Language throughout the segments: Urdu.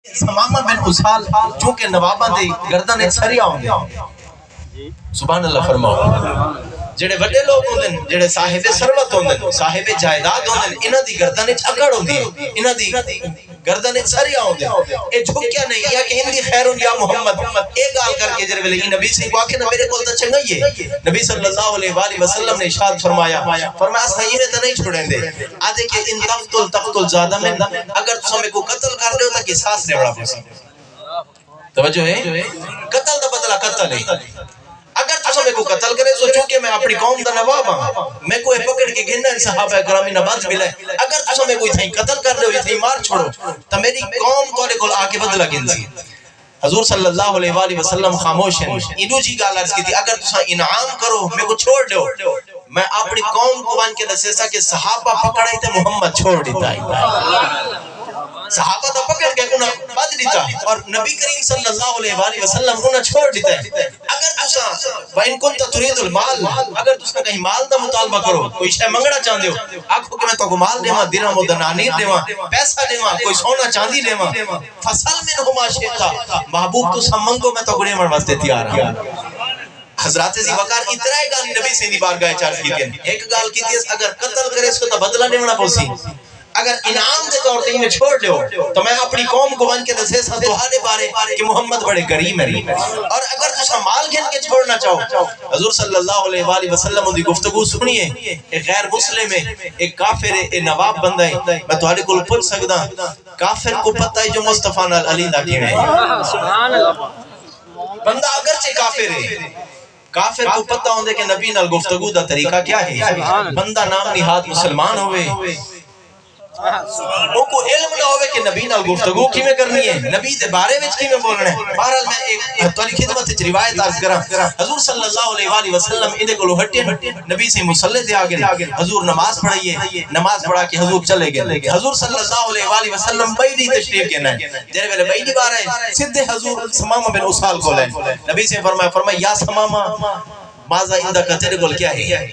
سمامہ بن اسال چونکہ نوابہ دے گردن ایک سریا ہوں گے سبحان اللہ فرماؤ جڑے وڈے لوگ ہوندن جڑے صاحب ثروت ہوندن صاحب جائیداد ہوندن انہاں دی گردن وچ اکڑ ہوندی ہے انہاں دی گردن وچ سریا ہوندے اے جھکیا نہیں یا کہ ہندی خیر یا محمد اے گال کر کے جڑے ویلے نبی سے کو کہ میرے کول تے چنگا ہی ہے نبی صلی اللہ علیہ والہ وسلم نے ارشاد فرمایا صحیح میں تے نہیں چھوڑیں دے آدھے کہ ان تقتل زیادہ میں اگر تساں میں کو قتل کر دے تو قصاص لینا پوسی توجہ ہے قتل دا بدلہ قتل ہے اگر تساں میں کو قتل کرے تو چونکہ میں اپنی قوم دا نواب ہاں میں کوئی پکڑ کے گھننا صحابہ کرام نواز ملا ہے اگر تساں میں کوئی تھیں قتل کر دے تھیں مار چھوڑو تو میری قوم تواڈے کول آ کے بدلہ گھنسی حضور صلی اللہ علیہ وآلہ وسلم خاموش ہیں انہوں جی گال عرض کی تھی اگر تساں انعام کرو میں کو چھوڑ دو میں اپنی قوم کو بان کے دسیسا کہ صحابہ پکڑائی تے محمد چھوڑ دیتا ہے صحابہ تو پکڑ کے انہاں بد دیتا اور نبی کریم صلی اللہ علیہ وآلہ وسلم انہاں چھوڑ دیتا ہے اگر تساں وَإِن كُنْتَ تُرِيدُ الْمَالِ اگر تساں کہیں مال دا مطالبہ کرو کوئی شے منگنا چاہندے ہو آکھو کہ میں تو کو مال دیواں درہم و دنانیر دیواں پیسہ دیواں کوئی سونا چاندی دیواں فصل منہما شئتا محبوب تو سم منگو میں تو گنے من واسطے تیار ہوں حضرات زی وقار اتنا ہی گالی نبی سے دی بارگاہ چارج کی تھی ایک گال کی تھی اگر قتل کرے اس کو تو بدلہ دیونا پوسی اگر انعام دے طور تے انہیں چھوڑ دیو تو میں اپنی قوم کو بن کے دسے سا تہاڈے بارے کہ محمد بڑے کریم ہے اور اگر تسا مال گھن کے چھوڑنا چاہو حضور صلی اللہ علیہ وآلہ وسلم دی گفتگو سنیے ایک غیر مسلم ہے ایک کافر ہے ایک نواب بندہ ہے میں تہاڈے کول پوچھ سکدا کافر کو پتہ ہے جو مصطفی نال علی دا کیویں ہے سبحان اللہ بندہ اگرچہ کافر ہے کافر کو پتہ ہوندے کہ نبی نال گفتگو دا طریقہ کیا ہے بندہ نام نہاد مسلمان ہوئے وہ کو علم نہ ہوئے کہ نبی نال گفتگو کی میں کرنی ہے نبی دے بارے میں کی میں بولنا ہے بہرحال میں ایک تواڈی خدمت وچ روایت عرض کراں حضور صلی اللہ علیہ وآلہ وسلم ادے کولو ہٹے نبی سے مصلی تے آ گئے حضور نماز پڑھائیے نماز پڑھا کے حضور چلے گئے حضور صلی اللہ علیہ وآلہ وسلم بیدی تشریف کہنا ہے جڑے ویلے بیدی بار ہے سیدھے حضور سمامہ بن اسال کو لے نبی سے فرمایا یا سمامہ ماذا اندہ کا تیرے بول کیا ہے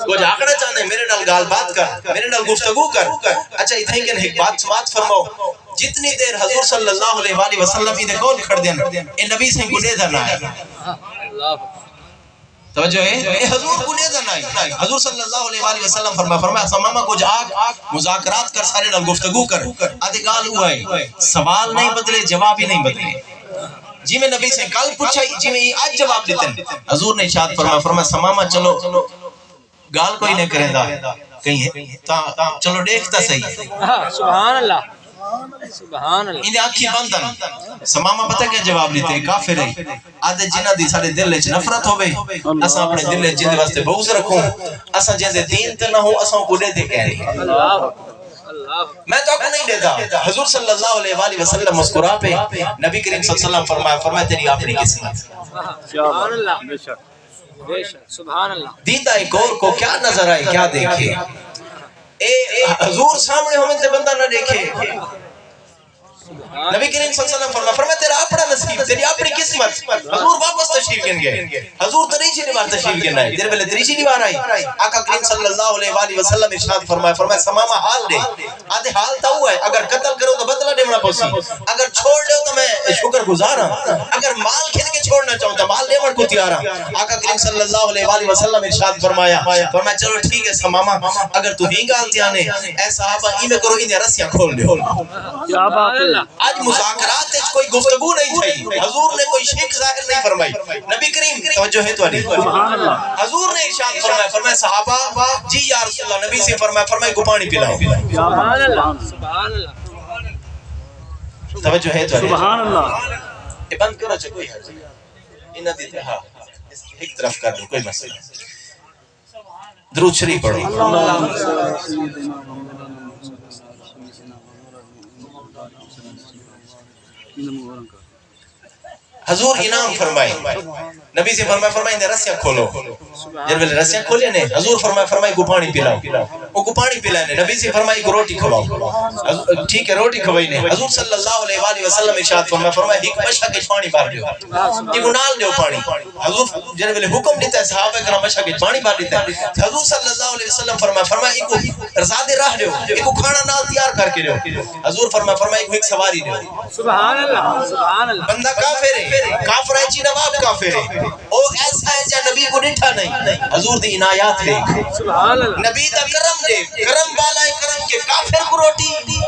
کچھ آکڑا چاہنے میرے نال گال بات کر میرے نال گفتگو کر اچھا اتھیں کہ ایک بات فرماؤ جتنی دیر حضور صلی اللہ علیہ وآلہ وسلم ادھے کون کھڑ دینا اے نبی سے گنے دھر نہ آئے توجہ ہے اے حضور گنے دھر نہ آئے حضور صلی اللہ علیہ وآلہ وسلم فرمایا سمامہ کو جاگ مذاکرات کر سارے نال گفتگو کر آدھے گال ہوا ہے سوال نہیں بدلے جواب ہی نہیں بدلے جی میں نبی سے کل پوچھا جی میں یہ آج جواب دیتے ہیں حضور نے اشارت فرمایا سمامہ چلو گال کوئی نہیں کریں دا کہیں چلو دیکھتا صحیح سبحان اللہ سبحان اللہ انہیں آنکھی بندن سمامہ پتہ کیا جواب لیتے ہیں کافر ہے آدھے جنہ دی سارے دل لچ نفرت ہوئے اساں اپنے دل لچ جن واسطے بغض رکھوں اساں جیسے دین تے نہ ہو اساں کو دے دے کہہ رہے میں تو کو نہیں دیتا حضور صلی اللہ علیہ وآلہ وسلم مسکرا پہ نبی کریم صلی اللہ علیہ وسلم فرمایا تیری اپنی قسمت سبحان اللہ بے شک سبحان اللہ دیتا ایک اور کو کیا نظر آئے کیا دیکھے اے حضور سامنے ہمیں تے بندہ نہ دیکھے نبی کریم صلی اللہ علیہ وسلم فرمایا تیرا اپنا نصیب تیری اپنی قسمت حضور واپس تشریف گن گئے حضور تریجی بار تشریف گن آئے تیرے پہلے تریجی بار آئی آقا کریم صلی اللہ علیہ وآلہ وسلم ارشاد فرمایا سمامہ حال دے آدھے حال تا ہوا ہے اگر قتل کرو تو بدلہ دیونا پوسی اگر چھوڑ لے تو میں شکر گزار ہوں اگر مال کھین کے چھوڑنا چاہوں تو مال دیوڑ کو تیار ہوں آقا کریم صلی اللہ علیہ وآلہ وسلم ارشاد فرمایا چلو ٹھیک ہے سمامہ اگر تو ہی گالتی آنے اے صحابہ ہی میں کرو انہیں رسیاں کھول دے آج مذاکرات کوئی گفتگو نہیں تھی حضور نے کوئی شک ظاہر نہیں فرمائی نبی کریم توجہ ہے تو علی حضور نے ارشاد فرمایا صحابہ جی یا رسول اللہ نبی سے فرمایا کو پانی پلاؤ سبحان اللہ سبحان اللہ توجہ ہے تو علی سبحان اللہ یہ بند کرو چاہ کوئی حرض انہ دیتے ہاں ایک طرف کر دو کوئی مسئلہ درود شریف پڑھو حضور انعام فرمائے نبی سے فرمائے انہیں رسیاں کھولو جب رسیاں کھولے نے حضور فرمائے کو پانی پلاؤ او کو پانی پلانے نبی سے فرمائی کو روٹی کھواؤ ٹھیک ہے روٹی کھوائی نے حضور صلی اللہ علیہ وآلہ وسلم ارشاد فرمایا ایک مشک کے پانی بھر دیو ایک نال دیو پانی حضور جنے ویلے حکم دیتا ہے صحابہ کرام مشک کے پانی بھر دیتا ہے حضور صلی اللہ علیہ وسلم فرمایا ایک کو رزاد راہ دیو ایک کو کھانا نال تیار کر کے دیو حضور فرمایا ایک سواری دیو سبحان اللہ سبحان اللہ بندہ کافر ہے کافر ہے چی نواب کافر ہے او ایسا ہے جا نبی کو ڈٹھا نہیں حضور دی عنایات ہے سبحان اللہ نبی دا کرم دے کرم بالا کرم کے کافر کو روٹی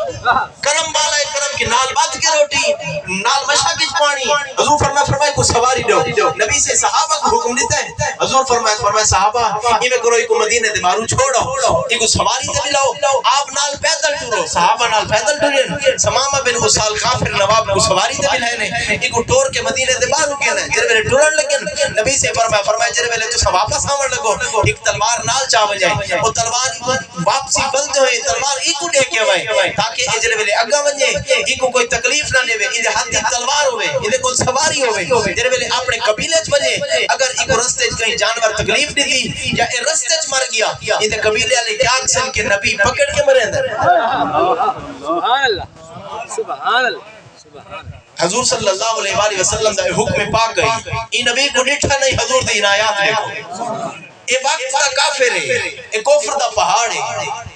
کرم بالا کرم کے نال بات کے روٹی نال مشاکش پانی حضور فرمایا کو سواری دو نبی سے صحابہ کو حکم دیتا ہے حضور فرمایا صحابہ یہ میں کرو کو مدینے دے مارو چھوڑو یہ کو سواری دے ملاؤ آپ نال پیدل ٹورو صحابہ نال پیدل ٹورین سمامہ بن اسال کافر نواب کو سواری دے ملائے یہ کو ٹور کے مدینے دے مارو کیا ہے جر ویلے ٹورن لگن نبی سے فرمایا جر ویلے تو سب واپس آون لگو ایک تلوار نال چا وجائے وہ تلوار واپسی بلد ہوئے تلوار ایکو دے کے وائے تاکہ اجلے ویلے اگا ونجے ایکو کوئی تکلیف نہ لے اندے ہاتھی تلوار ہوئے اندے کوئی سواری ہوئے جلے ویلے اپنے قبیلے چ ونجے اگر ایکو رستے چ کہیں جانور تکلیف دی تھی یا اے رستے چ مر گیا اندے قبیلے والے کیا سن کے نبی پکڑ کے مرے اندر سبحان اللہ سبحان اللہ حضور صلی اللہ علیہ وآلہ وسلم دا حکم پاک گئی ای نبی کو ڈٹھا نہیں حضور دی عنایات دیکھو اے وقت دا کافر ہے اے کفر دا پہاڑ ہے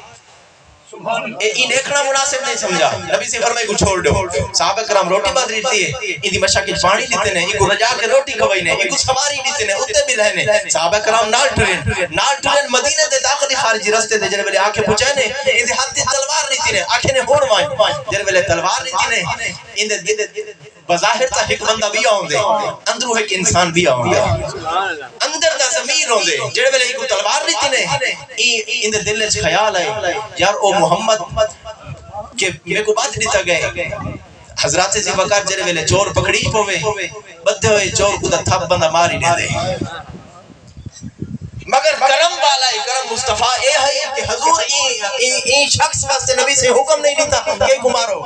اے دیکھنا مناسب نہیں سمجھا نبی سے فرمائے کو چھوڑ دو صحابہ کرام روٹی بات دیتی ہے ان دی مشاکل پانی دیتے ہیں ایک رجا کے روٹی کھوائی نے ایک سواری دیتے ہیں اتے بھی رہنے صحابہ کرام نال ٹرین مدینے دے داخلی خارجی رستے دے جنے ویلے آنکھیں پوچھے نے ان دی ہاتھ تلوار دیتی نے آنکھیں نے ہون وائیں جنے ویلے تلوار دیتی نے ان دے بظاہر تا ایک بندہ بھی آؤں دے اندرو ایک انسان بھی آؤں دے اندر دا ضمیر ہوں دے جڑے ویلے ایک تلوار لیتی نے ان دے دل وچ خیال ہے یار او محمد کہ میرے کو بات دیتا گئے حضرات سے بکر جڑے ویلے چور پکڑی پوے بدھے ہوئے چور کو دا تھپ بندہ ماری دے دے مگر کرم والا ہے کرم مصطفیٰ اے ہے کہ حضور این شخص واسطے نبی سے حکم نہیں دیتا کہ کو مارو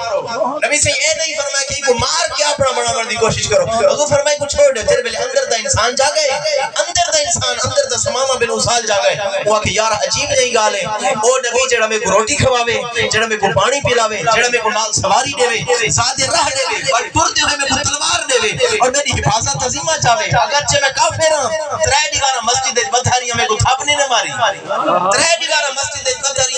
نبی سے یہ نہیں فرمایا کہ کو مار کے اپنا بڑا بڑی کوشش کرو حضور فرمایا کو چھوڑ دو تیرے ویلے اندر دا انسان جا گئے اندر دا انسان اندر دا سمامہ بن اسال جا گئے وہ کہ یار عجیب نہیں گال ہے او نبی جڑا میں کو روٹی کھواوے جڑا میں کو پانی پلاوے جڑا میں کو نال سواری دے ساتھ راہ دے اور ٹرتے ہوئے میں کو تلوار دے اور میری حفاظت عظیمہ چاہے اگرچہ میں کافر ہوں ترے دیوارہ مسجد وچ بدھاری میں کو تھاپنے نہ ماری ترے دیوارہ مسجد وچ بدھاری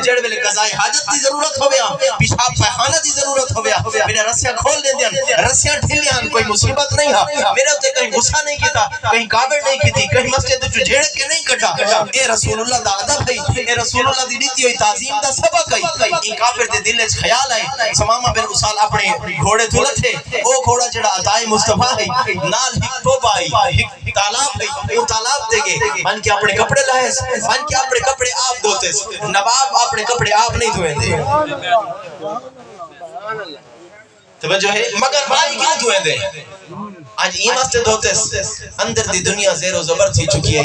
جڑ ویلے قضاء حاجت دی ضرورت ہویا پیشاب پخانہ دی ضرورت ہویا میرے رسیاں کھول دیندے رسیاں ٹھلیاں کوئی مصیبت نہیں ہے میرے تے کہیں غصہ نہیں کیتا کہیں کابڑ نہیں کیتی کہیں مسجد وچ جھیڑ کے نہیں کٹا اے رسول اللہ دا ادب ہے اے رسول اللہ دی دیتی ہوئی تعظیم دا سبق ہے این کافر دے دل وچ خیال ہے سمامہ بن اسال اپنے گھوڑے دھلت ہے او گھوڑا جڑا عطائے مصطفیٰ ہے نال ہک توبہ ہے ہک تالاب ہے وہ تالاب دے گے من کے اپنے کپڑے لائے من کے اپنے کپڑے آپ دھوتے نواب اپنے کپڑے آپ نہیں دھوئیں دے توجہ ہے مگر بھائی کیوں دھوئیں دے آج یہ واسطے دھوتے اندر دی دنیا زیر و زبر تھی چکی ہے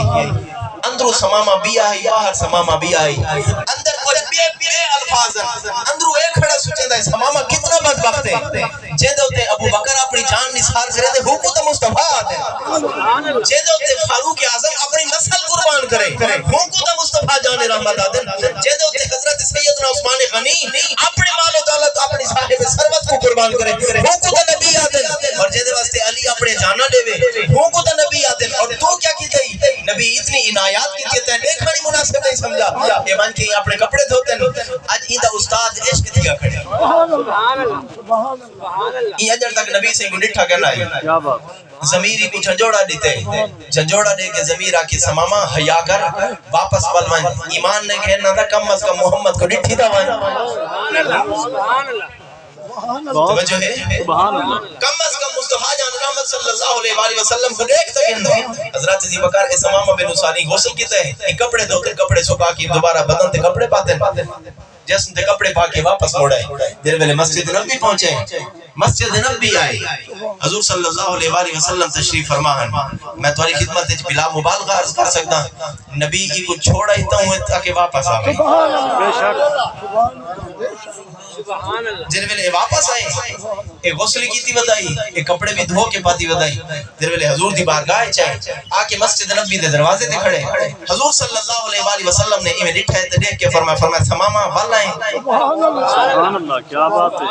اندرو سمامہ بھی آئی باہر سمامہ بھی آئی اندر کچھ بے الفاظ اندرو ایک کھڑا سوچے دا سمامہ کتنا بدبخت ہے جیدے ہوتے ابو بکر اپنی جان نثار کرے دے حکم تو مصطفیٰ آتے ہیں جیدے ہوتے فاروق اعظم اپنی نسل قربان کرے حکم تو مصطفیٰ جان رحمت آتے ہیں جیدے ہوتے حضرت سیدنا عثمان غنی اپنے مال و دولت اپنی صاحب ثروت کو قربان کرے حکم تو نبی آتے ہیں اور جیدے واسطے علی اپنے جانا دے وے حکم تو نبی آتے ہیں اور تو کیا کیتے ہی نبی اتنی عنایات کی کہتے ہیں دیکھانی مناسب نہیں سمجھا یہ من کے اپنے کپڑے دھوتے ہیں آج ایدہ استاد عشق دیا کھڑے سبحان اللہ یہ اجر تک نبی سے گنڈھا کرنا ہے زمیری کو جھنجوڑا دیتے جھنجوڑا دے کے زمیر آکی سمامہ حیا کر واپس بلوائیں ایمان نے کہنا تھا کم از کم محمد کو ڈٹھی دا وائیں سبحان اللہ توجہ ہے کم از کم مصطفیٰ جان رحمت صلی اللہ علیہ وسلم کو دیکھ تک حضرت ذی بکر سمامہ بن اسانی غسل کیتے ہیں کپڑے دھوتے کپڑے سکھا کے دوبارہ بدن تے کپڑے پاتے ہیں جسم تے کپڑے پا کے واپس موڑے دیر ویلے مسجد نبی پہنچے مسجد نبی آئے حضور صلی اللہ علیہ وسلم تشریف فرماہن میں تمہاری خدمت وچ بلا مبالغہ عرض کر سکتا نبی کو چھوڑا ہی تو تاکہ واپس آوے سبحان اللہ جن ویلے واپس آئے ایک غسل کیتی ودائی ایک کپڑے بھی دھو کے پاتی ودائی جن ویلے حضور دی بارگاہ چاہے آ کے مسجد نبی دے دروازے تے کھڑے حضور صلی اللہ علیہ وآلہ وسلم نے ایویں ڈٹھا تے دیکھ کے فرمایا ثمامہ والائیں سبحان اللہ کیا بات ہے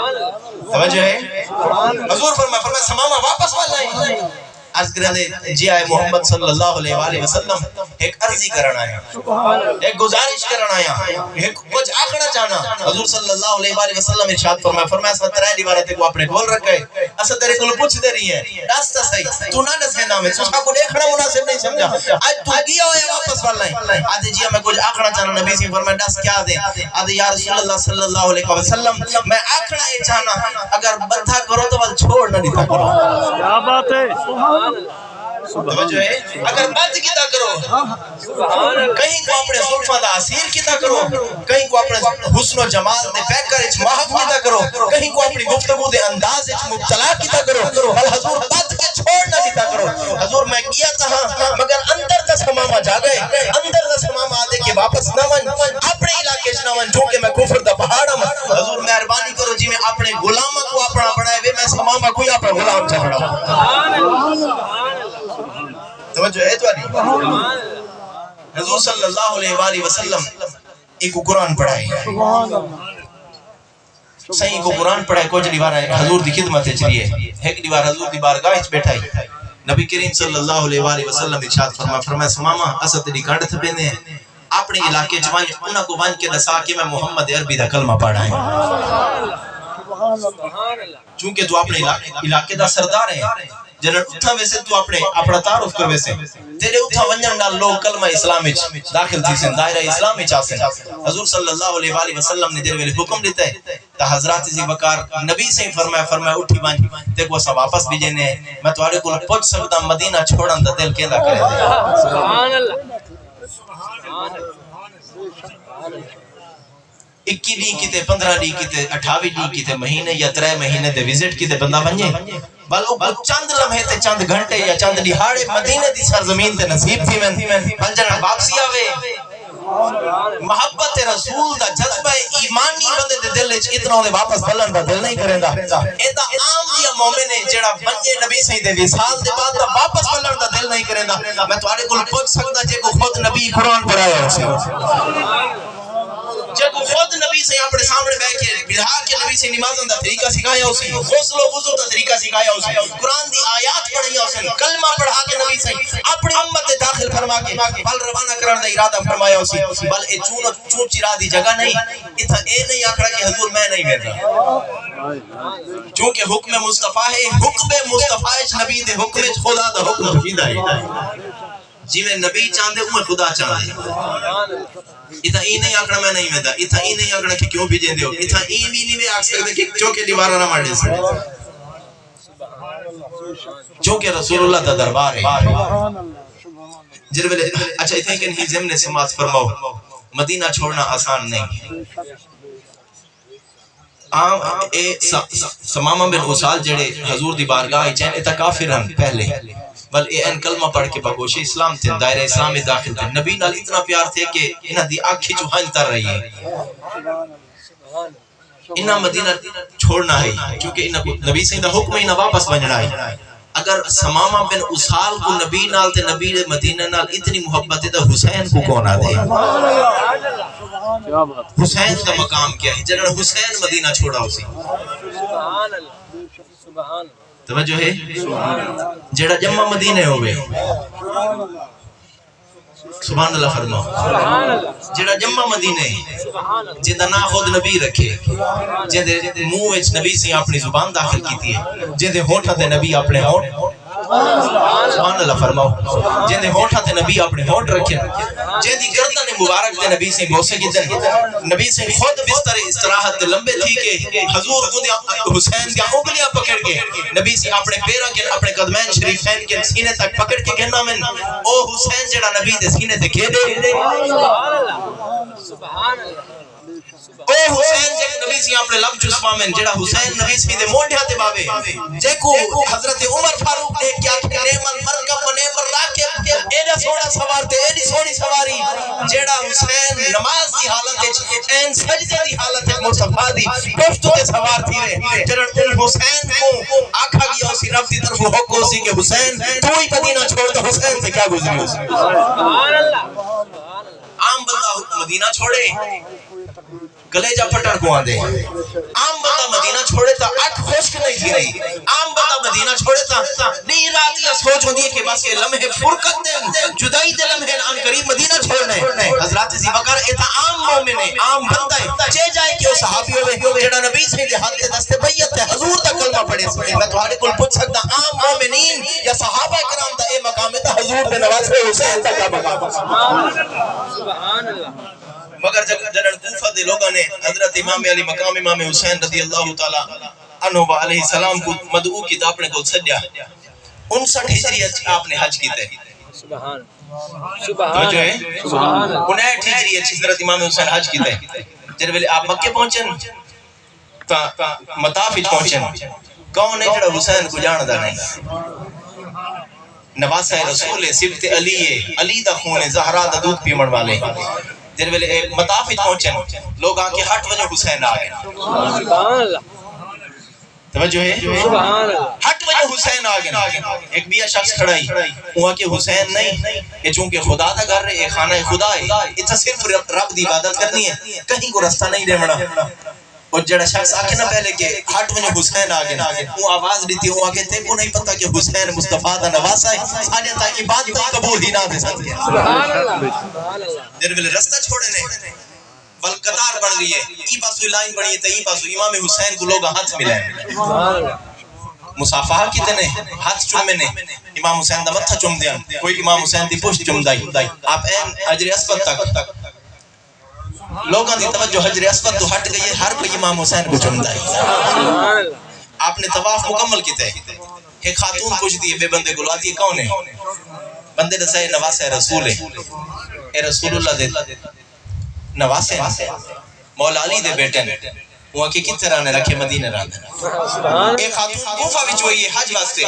سمجھ ہے حضور فرمایا ثمامہ واپس والائیں عرض کرنے جی آئے محمد صلی اللہ علیہ وآلہ وسلم ایک عرضی کرنا آیا ایک گزارش کرنا آیا ایک کچھ آکھنا چاہنا حضور صلی اللہ علیہ وآلہ وسلم ارشاد فرمایا اسا ترائے دیوارے کو اپنے کھول رکھے اسا تیرے کو پوچھ دے رہی ہے راستہ صحیح تو نہ دسے نام ہے تسا کو دیکھنا مناسب نہیں سمجھا آج تو گیا ہوا واپس والائیں آدھے جی میں کچھ آکھنا چاہنا نبی سے فرمایا دس کیا دے آدھے یا رسول اللہ صلی اللہ علیہ وسلم میں آکھنا یہ چاہنا اگر بدھا کرو تو چھوڑ نہ دیتا کرو کیا بات ہے توجہ ہے اگر بد کیتا کرو کہیں کو اپنے زلفاں دا اسیر کیتا کرو کہیں کو اپنے حسن و جمال دے پیکر وچ محو کیتا کرو کہیں کو اپنی گفتگو دے انداز وچ مبتلا کیتا کرو بل حضور بد کے چھوڑ نہ دیتا کرو حضور میں کیا تھا مگر اندر دا سماما جا گئے اندر دا سماما آدے کہ واپس نہ ون اپنے علاقے وچ نہ ون جو کہ میں کفر دا پہاڑ ہوں حضور مہربانی کرو جی میں اپنے غلاماں کو اپنا بنائے وے میں سماما کوئی اپنا غلام چڑھا سبحان اللہ توجہ ہے تو حضور صلی اللہ علیہ وآلہ وسلم ایک قرآن پڑھائے صحیح کو قرآن پڑھائے کچھ دیوار ہے حضور دی خدمت چلیے ایک دیوار حضور دی بارگاہ وچ بیٹھائی نبی کریم صلی اللہ علیہ وآلہ وسلم ارشاد فرمایا ثمامہ اسا تیری گھڑ تھپے نے اپنے علاقے چ ون انہاں کو ون کے دسا کہ میں محمد عربی دا کلمہ پڑھا ہے چونکہ تو اپنے علاقے دا سردار ہے جنہاں اتھا ویسے تو اپنا تعارف کر ویسے تیرے اتھا ونجن نال لوگ کلمہ اسلام وچ داخل تھی سن دائرہ اسلام وچ آسن حضور صلی اللہ علیہ وآلہ وسلم نے جڑے ویلے حکم دیتا ہے تا حضرات ذی بکار نبی سے فرمایا اٹھی بن تے کو اسا واپس بھیجنے میں تواڈے کول پہنچ سکدا مدینہ چھوڑن دا دل کیندا کرے سبحان اللہ سبحان اللہ 21 ڈی کیتے 15 ڈی کیتے 28 ڈی کیتے مہینے یا 3 مہینے دے وزٹ کیتے بندہ بنجے بل او چند لمحے تے چند گھنٹے یا چند دہاڑے مدینے دی سرزمین تے نصیب تھی میں بل جنا واپسی آوے محبت رسول دا جذبہ ایمانی بندے دے دل وچ اتنا دے واپس بلن دا دل نہیں کریندا ایدا عام جیا مومن ہے جڑا بنجے نبی سہی دے وصال دے بعد دا واپس بلن دا دل نہیں کریندا میں تواڈے کول پوچھ سکدا جے کو خود نبی قرآن پڑھایا ہو جب خود نبی سے اپنے سامنے بیٹھ کے بہا کے نبی سے نمازوں دا طریقہ سکھایا اسی غسل و وضو دا طریقہ سکھایا اسی قرآن دی آیات پڑھایا اسی کلمہ پڑھا کے نبی سے اپنی امت داخل فرما کے بل روانہ کرن دا ارادہ فرمایا اسی بل اے چون چرا دی جگہ نہیں ایتھا اے نہیں آکھڑا کہ حضور میں نہیں ویدا چونکہ حکم مصطفیٰ ہے حکم مصطفیٰ نبی دے حکم وچ خدا دا حکم بھیجدا ہے جی میں نبی چاندے ہوں میں خدا چاندے اتھا ای نہیں آکھنا میں نہیں ویدا اتھا ای نہیں آکھنا کہ کیوں بھیجیں دے ہو اتھا ای بھی نہیں میں آکھ سکتے کہ چونکہ دیوارہ نہ مارے سے چونکہ رسول اللہ دا دربار ہے اچھا اتھا کہ نہیں ضمن سماعت فرماؤ مدینہ چھوڑنا آسان نہیں ثمامہ بن اسال جڑے حضور دی بارگاہ چین اتھا کافر ہم پہلے بل اے ان کلمہ پڑھ کے بگوش اسلام تھے دائرہ اسلام میں داخل تھے نبی نال اتنا پیار تھے کہ انہاں دی آنکھی چوہن تر رہی ہے انہاں مدینہ چھوڑنا ہے کیونکہ نبی سے انہاں حکم انہاں واپس بننا ہے اگر ثمامہ بن اسال کو نبی نال تے نبی مدینہ نال اتنی محبت ہے تو حسین کو کون آدھے حسین کا مقام کیا ہے جنہاں حسین مدینہ چھوڑا اسی سبحان اللہ سبحان اللہ توجہ ہے جڑا جمع مدینے ہوئے سبحان اللہ فرماؤ جڑا جمع مدینے جندہ نا خود نبی رکھے جندے منہ وچ نبی سے اپنی زبان داخل کیتی ہے جندے ہونٹاں تے نبی اپنے ہونٹ سبحان اللہ فرماؤ جندے ہونٹاں تے نبی اپنے ہونٹ رکھے جندی گردن مبارک تے نبی سے بوسے گدن نبی سے خود بستر استراحت تے لمبے تھی کہ حضور خود حسین دی انگلیاں پکڑ کے نبی سے اپنے پیراں کے اپنے قدمین شریفین کے سینے تک پکڑ کے کہنا میں او حسین جڑا نبی دے سینے تے کہہ دے سبحان اللہ سبحان اللہ اے حسین جے نبی سے اپنے لب چسپا میں جڑا حسین نبی سے دے مونڈیا تے باوے جے کو حضرت عمر فاروق نے کیا کہ نعم المرکب و نعم الراکب ایڈا سونا سوار تے ایڈی سونی سواری جیڑا حسین نماز دی حالت وچ این سجدے دی حالت وچ مصطفیٰ دی پشت تے سوار تھی رہے جڑن ان حسین کو آکھا گیا اسی رب دی طرف حکم سی کہ حسین تو ہی مدینہ چھوڑ تو حسین سے کیا گزری سبحان اللہ عام بندہ مدینہ چھوڑے کلیجہ پھٹڑ کو آن دے عام بندہ مدینہ چھوڑے تا اٹھ خشک نہیں تھی رہی عام بندہ مدینہ چھوڑے تا نہیں رات یا سوچ ہوندی ہے کہ بس یہ لمحے فرقت دے جدائی دے لمحے آن قریب مدینہ چھوڑنے حضرات ذی بکر ایتا عام مومن ہے عام بندہ ہے چے جائے کہ وہ صحابی ہوئے جڑا نبی سے ہاتھ دے دستے بیعت تے حضور دا کلمہ پڑھے میں تمہارے کول پوچھ سکتا عام مومنین یا صحابہ کرام دا اے مقام ہے تا حضور دے نواسے حسین دا کیا مقام سبحان اللہ مگر جنرل کوفہ دے لوگوں نے حضرت امام علی مقام امام حسین رضی اللہ تعالی عنہ و علیہ السلام کو مدعو کی تا اپنے کو سجا 59 ہجری آپ نے حج کیتے سبحان سبحان سبحان 59 ہجری حضرت امام حسین حج کیتے جب ویلے آپ مکے پہنچن تا مطاف وچ پہنچن کون ہے جڑا حسین کو جاندا نہیں نواسہ رسول ہے صفت علی ہے علی دا خون ہے زہرا دا دودھ پیمن والے جن ویلے مطاف پہنچن لوگ آ کے ہٹ وجہ حسین آ گئے سبحان اللہ توجہ ہے سبحان اللہ ہٹ وجہ حسین آ گئے ایک بیا شخص کھڑائی وہاں کہ حسین نہیں یہ چونکہ خدا دا گھر ہے خانہ خدا ہے اتنا صرف رب دی عبادت کرنی ہے کہیں کو رستہ نہیں رہنا اور جڑا شخص آکے نہ پہلے کہ ہٹ وجہ حسین آ گئے وہ آواز دیتی ہوں آکے تے کو نہیں پتا کہ حسین مصطفیٰ دا نواسا ہے ساڑھے تاکہ بات تو قبول ہی نہ دے سکتے سبحان اللہ سبحان اللہ جن ویلے رستہ چھوڑے نے بل قطار بڑھ گئی ہے ای پاسو لائن بڑھی ہے تے ای پاسو امام حسین کو لوگ ہاتھ ملائیں سبحان اللہ مصافحہ کتنے ہاتھ چومے نے امام حسین دا متھا چوم دیا کوئی امام حسین دی پشت چوم دائی آپ این حجر اسود تک لوگاں دی توجہ حجر اسود تو ہٹ گئی ہے ہر کوئی امام حسین کو چوم دائی سبحان اللہ آپ نے طواف مکمل کیتے ایک خاتون پوچھ دی بے بندے کو لاتی کون ہے بندے دسائے نواسہ رسول ہے اے رسول اللہ دے نواسے مولا علی دے بیٹے نے وہاں کی کتنے رانے رکھے مدینہ رانے ایک خاتون کوفہ وچ ہوئی ہے حج واسطے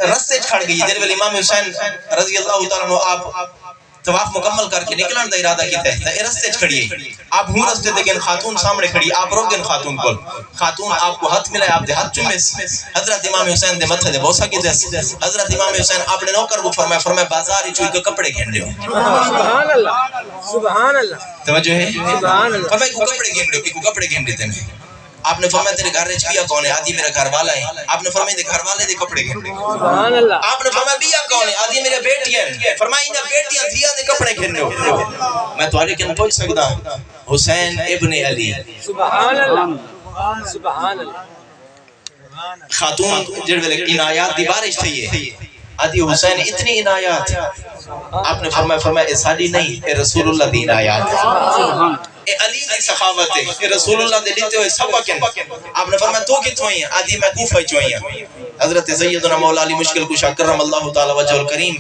رستے کھڑ گئی دیر ویل امام حسین رضی اللہ تعالیٰ عنہ آپ طواف مکمل کر کے نکلن دا ارادہ کیتا ہے اے رستے کھڑی ہے آپ ہوں رستے دیکھیں خاتون سامنے کھڑی آپ روک گئے خاتون کو خاتون آپ کو ہاتھ ملائے آپ دے ہاتھ چومے حضرت امام حسین دے متھے دے بوسا کی دے حضرت امام حسین آپ نے نوکر کو فرمایا بازار ہی چوئی کے کپڑے گھن لیو سبحان اللہ سبحان اللہ توجہ ہے سبحان اللہ فرمایا کو کپڑے گھن لیو کو کپڑے گھن لیتے ہیں آپ نے فرمایا تیرے گھر چیا کون ہے آدھی میرا گھر والا ہے آپ نے فرمایا گھر والے دے کپڑے گھن لیو سبحان اللہ آپ نے فرمایا بیا کون ہے آدھی میرے بیٹیاں فرمایا انہاں بیٹیاں دھیاں دے کپڑے گھن لیو میں تمہارے کن پوچھ سکتا ہوں حسین ابن علی سبحان اللہ سبحان اللہ خاتون جڑ ویلے عنایات دی بارش تھی ہے آدھی حسین اتنی عنایات آپ نے فرمایا اے ساڈی نہیں اے رسول اللہ دی عنایات اے علی دی سخاوت ہے اے رسول اللہ دے لیتے ہوئے سبق ہیں آپ نے فرمایا تو کتوں ہی ہیں آدھی میں کوفہ چوئی ہیں حضرت سیدنا مولا علی مشکل کشا کرم اللہ تعالی وجہ الکریم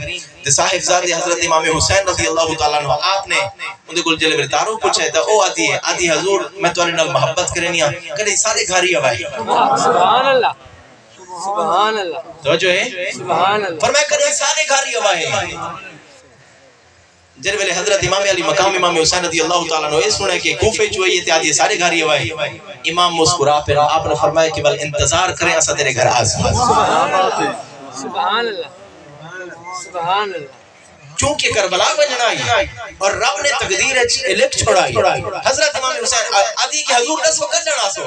تے صاحب زادے حضرت امام حسین رضی اللہ تعالیٰ عنہ آپ نے ان کو جلے میرے تارو پوچھا ہے او آدھی ہے آدھی حضور میں تمہارے نال محبت کرنی ہے کدے سارے گھر ہی آوائی سبحان اللہ سبحان اللہ توجہ ہے سبحان اللہ فرمایا کدے سارے گھر ہی آوائی جن ویلے حضرت امام علی مقام امام حسین رضی اللہ تعالیٰ عنہ یہ سنے کہ کوفے جو یہ تیادی سارے گھر یہ وائی امام مسکرا پھر آپ نے فرمایا کہ بل انتظار کریں اسا تیرے گھر آزم سبحان اللہ سبحان اللہ چونکہ کربلا بننا ہے اور رب نے تقدیر لکھ چھوڑائی حضرت امام حسین آدھی کہ حضور نسو کڈنا سو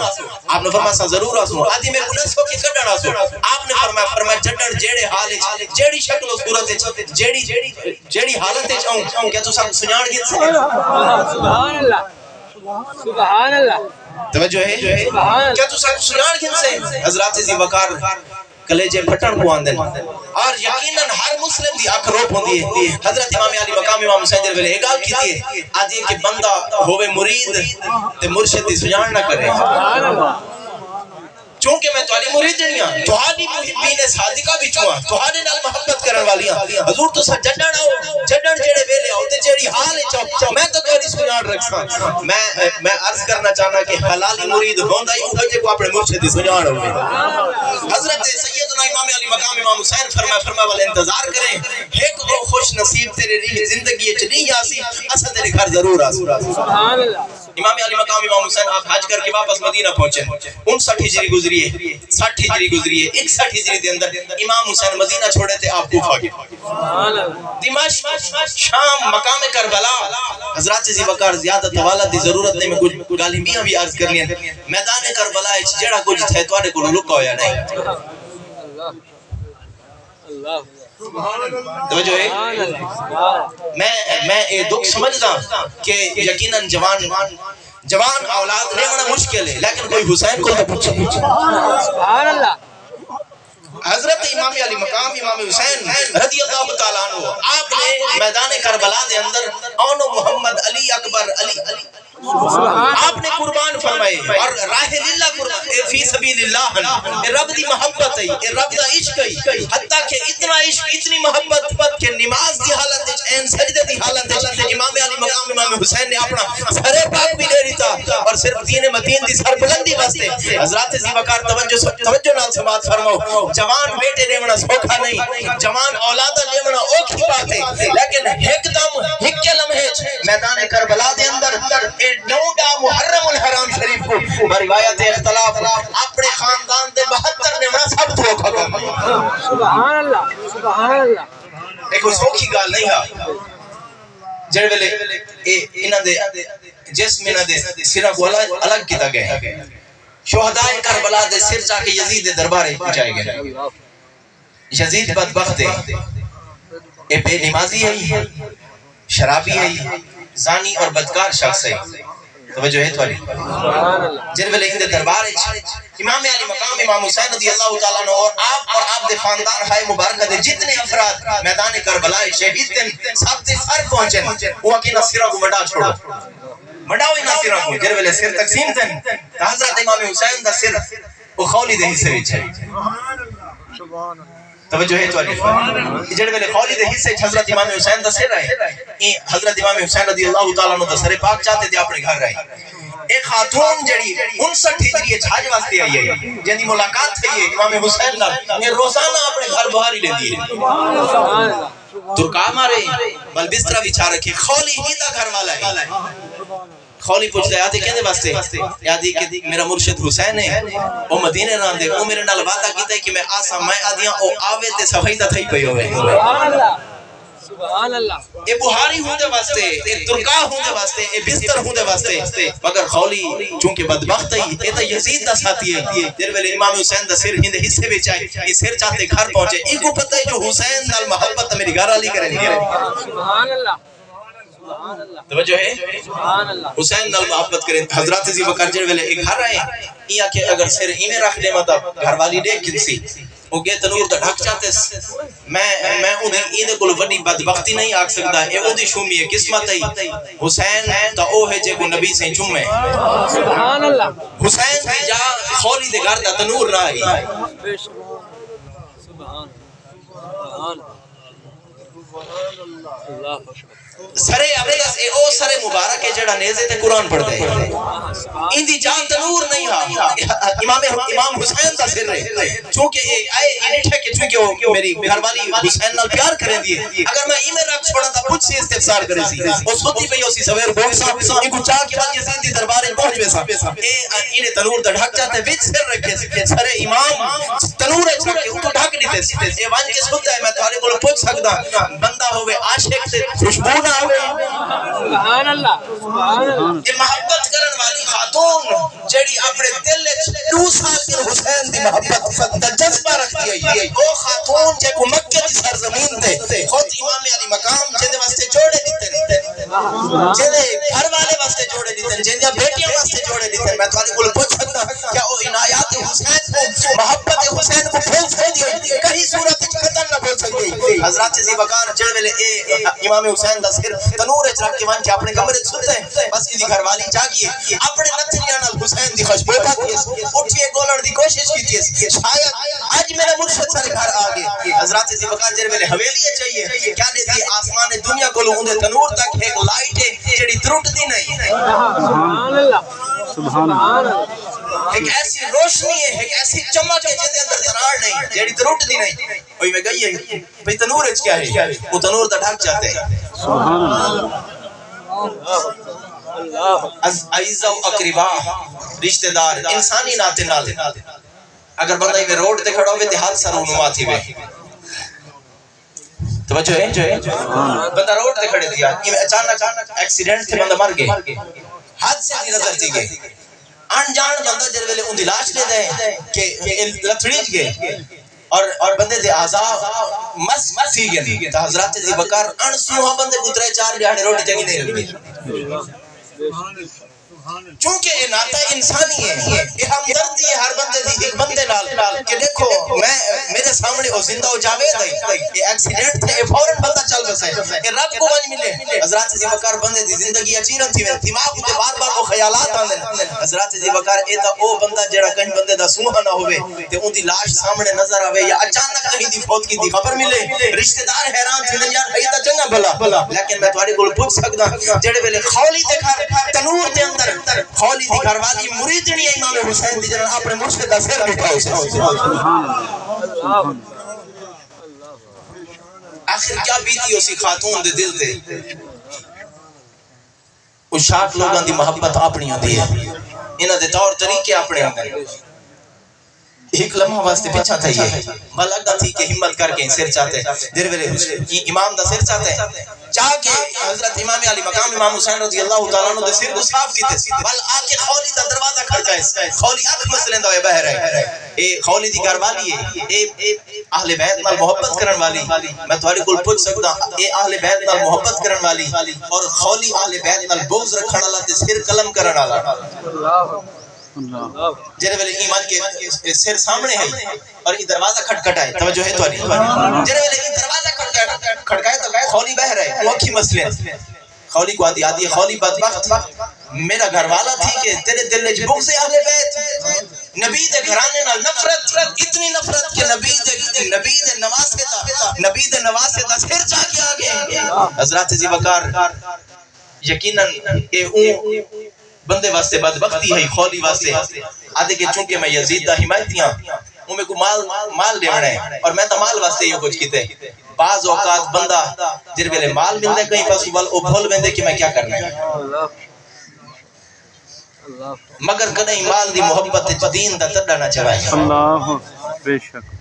آپ نے فرمایا ضرور آسو آدھی میں نسو کی کڈنا سو آپ نے فرمایا جڈن جیڑے حال جیڑی شکل و صورت جیڑی حالت چاہوں کیا تو سب سنجان گی سبحان اللہ سبحان اللہ توجہ ہے کیا تو سب سنجان گی سے حضرات ذی وقار کلیجے پھٹن کو آندن اور یقیناً ہر مسلم دی آنکھ روپ ہوندی ہے حضرت امام علی مقام امام حسین دے ویلے گل کیتی ہے آدھی کہ بندہ ہوے مرید تے مرشد دی سجان نہ کرے چونکہ میں تہاڈی مریدنی ہاں تہاڈی محبین صادقہ وچ ہاں تہاڈے نال محبت کرن والی ہاں حضور تساں جڈن آؤ جڈن جڑے ویلے آؤ تے جڑی حال وچ میں تو تہاڈی سنان رکھساں میں عرض کرنا چاہنا کہ حلالی مرید ہوندا ہی اوہ جے کو اپنے مرشد دی سنان ہوے حضرت سیدنا امام علی مقام امام حسین فرمایا والے انتظار کریں ایک وہ خوش نصیب تیرے ریح زندگی وچ نہیں آسی اساں تیرے گھر ضرور آسی سبحان اللہ امام علی مقام امام حسین آپ حج کر کے واپس مدینہ پہنچے 59 ہجری گزری ہے 60 ہجری گزری ہے 61 ہجری دے اندر امام حسین مدینہ چھوڑے تے آپ کوفہ گئے سبحان اللہ دمشق شام مقام کربلا حضرات ذی وقار زیادہ طوالت دی ضرورت نہیں میں کچھ گالی میاں بھی عرض کرنی ہے میدان کربلا وچ جڑا کچھ تھے تواڈے کولوں لکا ہویا نہیں اللہ توجہ ہے میں یہ دکھ سمجھدا کہ یقیناً جوان اولاد لینا مشکل ہے لیکن کوئی حسین کو تو پوچھے سبحان اللہ حضرت امام علی مقام امام حسین رضی اللہ تعالیٰ عنہ آپ نے میدان کربلا دے اندر اونو محمد علی اکبر علی آپ نے قربان فرمائے اور راہ للہ قربان فی سبیل اللہ رب دی محبت ہے رب دا عشق ہے حتیٰ کہ اتنا عشق اتنی محبت کہ نماز دی حالت وچ این سجدے دی حالت وچ امام علی مقام امام حسین نے اپنا سر پاک بھی لے لیتا اور صرف دین مدین دی سر بلندی واسطے حضرات ذی وقار توجہ نال سماعت فرماؤ جوان بیٹے لیونا سوکھا نہیں جوان اولاد لیونا اوکھی بات ہے لیکن ایک دم ایک لمحے میدان کربلا دے اندر نوڈا محرم الحرام شریف کو روایت اختلاف اپنے خاندان دے 72 لیونا سب تو اوکھا کر سبحان اللہ سبحان اللہ ایک سوکھی گال نہیں ہا جڑے ویلے انہاں دے جسم انہاں دے سرا کو الگ کیتا گیا شہداء کربلا دے سر چا کے یزید دے دربارے پہنچائے گئے یزید بدبخت ہے اے بے نمازی ہے شرابی ہے زانی اور بدکار شخص ہے توجہ ہے تواڈی جن ویلے ان دے دربار امام علی مقام امام حسین رضی اللہ تعالیٰ عنہ اور آپ دے خاندان ہائے مبارکہ دے جتنے افراد میدان کربلا شہید تھے سب دے سر پہنچے وہ اکیلا سرا کو وڈا چھوڑو وڈاو ہی نہ سرا کو جن ویلے سر تقسیم تھے حضرت امام حسین دا سر وہ خولی دے حصے وچ ہے سبحان اللہ توجہ ہے تواڈی جڑے ویلے خولی دے حصے حضرت امام حسین دا سر ہے حضرت امام حسین رضی اللہ تعالیٰ عنہ دا سر پاک چاہتے تھے اپنے گھر رہے ایک خاتون جڑی 59 ہجری حج واسطے آئی ہے جنی ملاقات تھی امام حسین نال یہ روزانہ اپنے گھر بہاری لیندی ہے سبحان اللہ ترکا مارے بل بستر بچھا رکھے خولی ہی دا گھر والا ہے خولی پوچھتا ہے آدھی کہنے واسطے یادی کہ میرا مرشد حسین ہے وہ مدینے ران دے وہ میرے نال وعدہ کیتا ہے کہ میں آسا میں آدیاں او آوے تے صفائی دا تھئی پئی ہوئے سبحان اللہ سبحان اللہ اے بہاری ہوں دے واسطے اے ترکا ہوں دے واسطے اے بستر ہوں دے واسطے مگر خولی چونکہ بدبخت ہے اے تا یزید دا ساتھی ہے دیر ویلے امام حسین دا سر ہند حصے وچ آئے یہ سر چاہتے گھر پہنچے ان کو پتہ ہے جو حسین نال محبت میری گھر علی کریں گے سبحان اللہ توجہ ہے سبحان اللہ حسین نال محبت کریں حضرات ذی وقار جڑے ویلے ایک گھر آئے یا کہ اگر سر ایویں رکھ دے مطلب گھر والی دیکھ کنسی وہ کہ تنور دا ڈھک چاہتے میں انہیں اینے کل وڈی بدبختی نہیں آکھ سکتا اے او دی شومی ہے قسمت ہے حسین تا او ہے جے کو نبی سے چومے سبحان اللہ حسین دی جا خولی دے گھر دا تنور نہ آئی بے شک سبحان سبحان اللہ اکبر سرے عبداللہ اے او سرے مبارک ہے جڑا نیزے تے قرآن پڑھ دے ان دی جان تنور نہیں ہا امام حسین دا سر رہے چونکہ اے آئے انٹھے کہ چونکہ میری گھر والی حسین نال پیار کریں دیئے اگر میں ایمیں رکھ چھوڑا تا پچھ سے استفسار کرے سی وہ سوتی پہ ہو سی سویر بھوگ سا ان کو چاہ کے بعد یزید دی دربارے پہنچ بے سا اے انہیں تنور دا ڈھک جاتے وچ سر رکھے کہ سرے امام تنور ہے چھوڑ کے ان کو ڈھک دیتے سی اے وان کے سوتا ہے میں تھوڑے کو پوچھ سکتا بندہ ہوئے عاشق سے خوشبو نہ ہوئے سبحان اللہ سبحان اللہ یہ محبت کرن والی خاتون جڑی اپنے دل وچ 2 سال کے حسین دی محبت دا جذبہ رکھتی ہے وہ خاتون جے کو مکہ دی سرزمین تے خود امام علی مقام جے دے واسطے جوڑے دیتے جے دے گھر والے واسطے جوڑے دیتے جے دی بیٹیاں واسطے جوڑے دیتے میں تھوڑے کو پوچھ سکتا کیا وہ عنایات حسین کو محبت حسین کو بھول سکتی ہے کہیں صورت ختم نہ بول سکتی حضرات ذی وقار جڑ ویلے اے امام حسین دا سر تنور وچ رکھ کے وان کے اپنے کمرے وچ سوتے بس دی گھر والی جاگیے اپنے نچنیاں نال حسین دی خوشبو پاتی اٹھیے گولن دی کوشش کی شاید آج میرا مرشد سر گھر آگے حضرات ذیبکار جر میرے حویلی چاہیے کیا دیتی آسمان دنیا کو لوگوں دے تنور تک ایک لائٹ ہے جڑی ترٹ دی نہیں سبحان اللہ سبحان اللہ ایک ایسی روشنی ہے ایک ایسی چمک ہے جس اندر دراڑ نہیں جڑی ترٹ دی نہیں کوئی میں گئی ہے بھئی تنور اچ کیا ہے وہ تنور دا ڈھک جاتے ہیں سبحان اللہ عزیزہ و اقربا رشتہ دار انسانی ناتے نالے اگر بندہ میں روڈ تے کھڑا ہوئے تے حادثہ رونما تھی وے توجہ ہے بندہ روڈ تے کھڑے دیا اچانک ایکسیڈنٹ تھے بندہ مر گئے حادثے دی نظر تھی گئے انجان بندہ جر ویلے ان دی لاش لے دے کہ لتھڑیج گئے اور بندے دے اعضاء مس تھی گئے تا حضرات ذیبکار انسوہا بندے گزرے 4 دیہاڑے روٹی چنگی نہیں لگی چونکہ یہ ناتا انسانی ہے یہ ہمدردی ہے ہر بندے دی ایک بندے نال کہ دیکھو میں میرے سامنے وہ زندہ ہو جاوید ہے یہ ایکسیڈنٹ تھے یہ فوراں بندہ چل بسے یہ رب کو ونج ملے حضرات ذیبکار بندے دی زندگی اچیرن تھی دماغ تے بار بار وہ خیالات آندے حضرات ذیبکار اے تا او بندہ جڑا کہیں بندے دا سوہا نہ ہوئے تے ان دی لاش سامنے نظر آوے یا اچانک کہیں دی فوت کی دی خبر ملے رشتہ دار حیران تھی یار اے تا چنگا بھلا لیکن میں تہاڈے کول پوچھ سکدا جڑے ویلے خولی دے گھر تنور دے اندر خولی دی گھر والی مریدنی امام حسین دی جنہاں اپنے مرشد دا سر بٹھاؤ آخر کیا بیتی اسی خاتون دے دل تے اس شاک لوگاں دی محبت اپنی ہوندی ہے انہاں دے طور طریقے اپنے ہوندے ایک لمحہ واسطے پیچھا تھا یہ لگتا تھی کہ ہمت کر کے سر چاہتے دیر ویلے امام دا سر چاہتے چاہ کے حضرت امام علی مقام امام حسین رضی اللہ تعالیٰ عنہ دے سر کو صاف کیتے بل آکے خولی دا دروازہ کھڑکائے خولی آنکھ مسلیں دا بہر ہے اے خولی دی گھر والی ہے اے اہل بیت نال محبت کرن والی میں تمہاری کول پوچھ سکتا اے اہل بیت نال محبت کرن والی اور خولی اہل بیت نال بغض رکھن والا تے سر قلم کرن والا جنہیں ویلے ایمان کے سر سامنے ہے اور یہ دروازہ کھٹکھٹائے توجہ ہے تو نہیں جنہیں ویلے یہ دروازہ کھٹکھٹائے تو خولی بہ رہے وہ کی مسئلے خولی کو آدھی خولی بدبخت میرا گھر والا تھی کہ تیرے دل نے بغض اہل بیت نبی دے گھرانے نال نفرت اتنی نفرت کہ نبی دے نواسے دا سر چاہ کے آگے حضرات ذیبکار یقیناً اے اون بندے واسطے بدبختی ہے خولی واسطے آدھے کہ چونکہ میں یزید دا حمایتی ہوں میں کو مال لیونا ہے اور میں تا مال واسطے یہ کچھ کیتے بعض اوقات بندہ جر ویلے مال ملدے کہیں پاس او بھول ویندے کہ میں کیا کرنا ہے مگر کدیں مال دی محبت دین دا تڈا نہ چڑھائے اللہ بے شک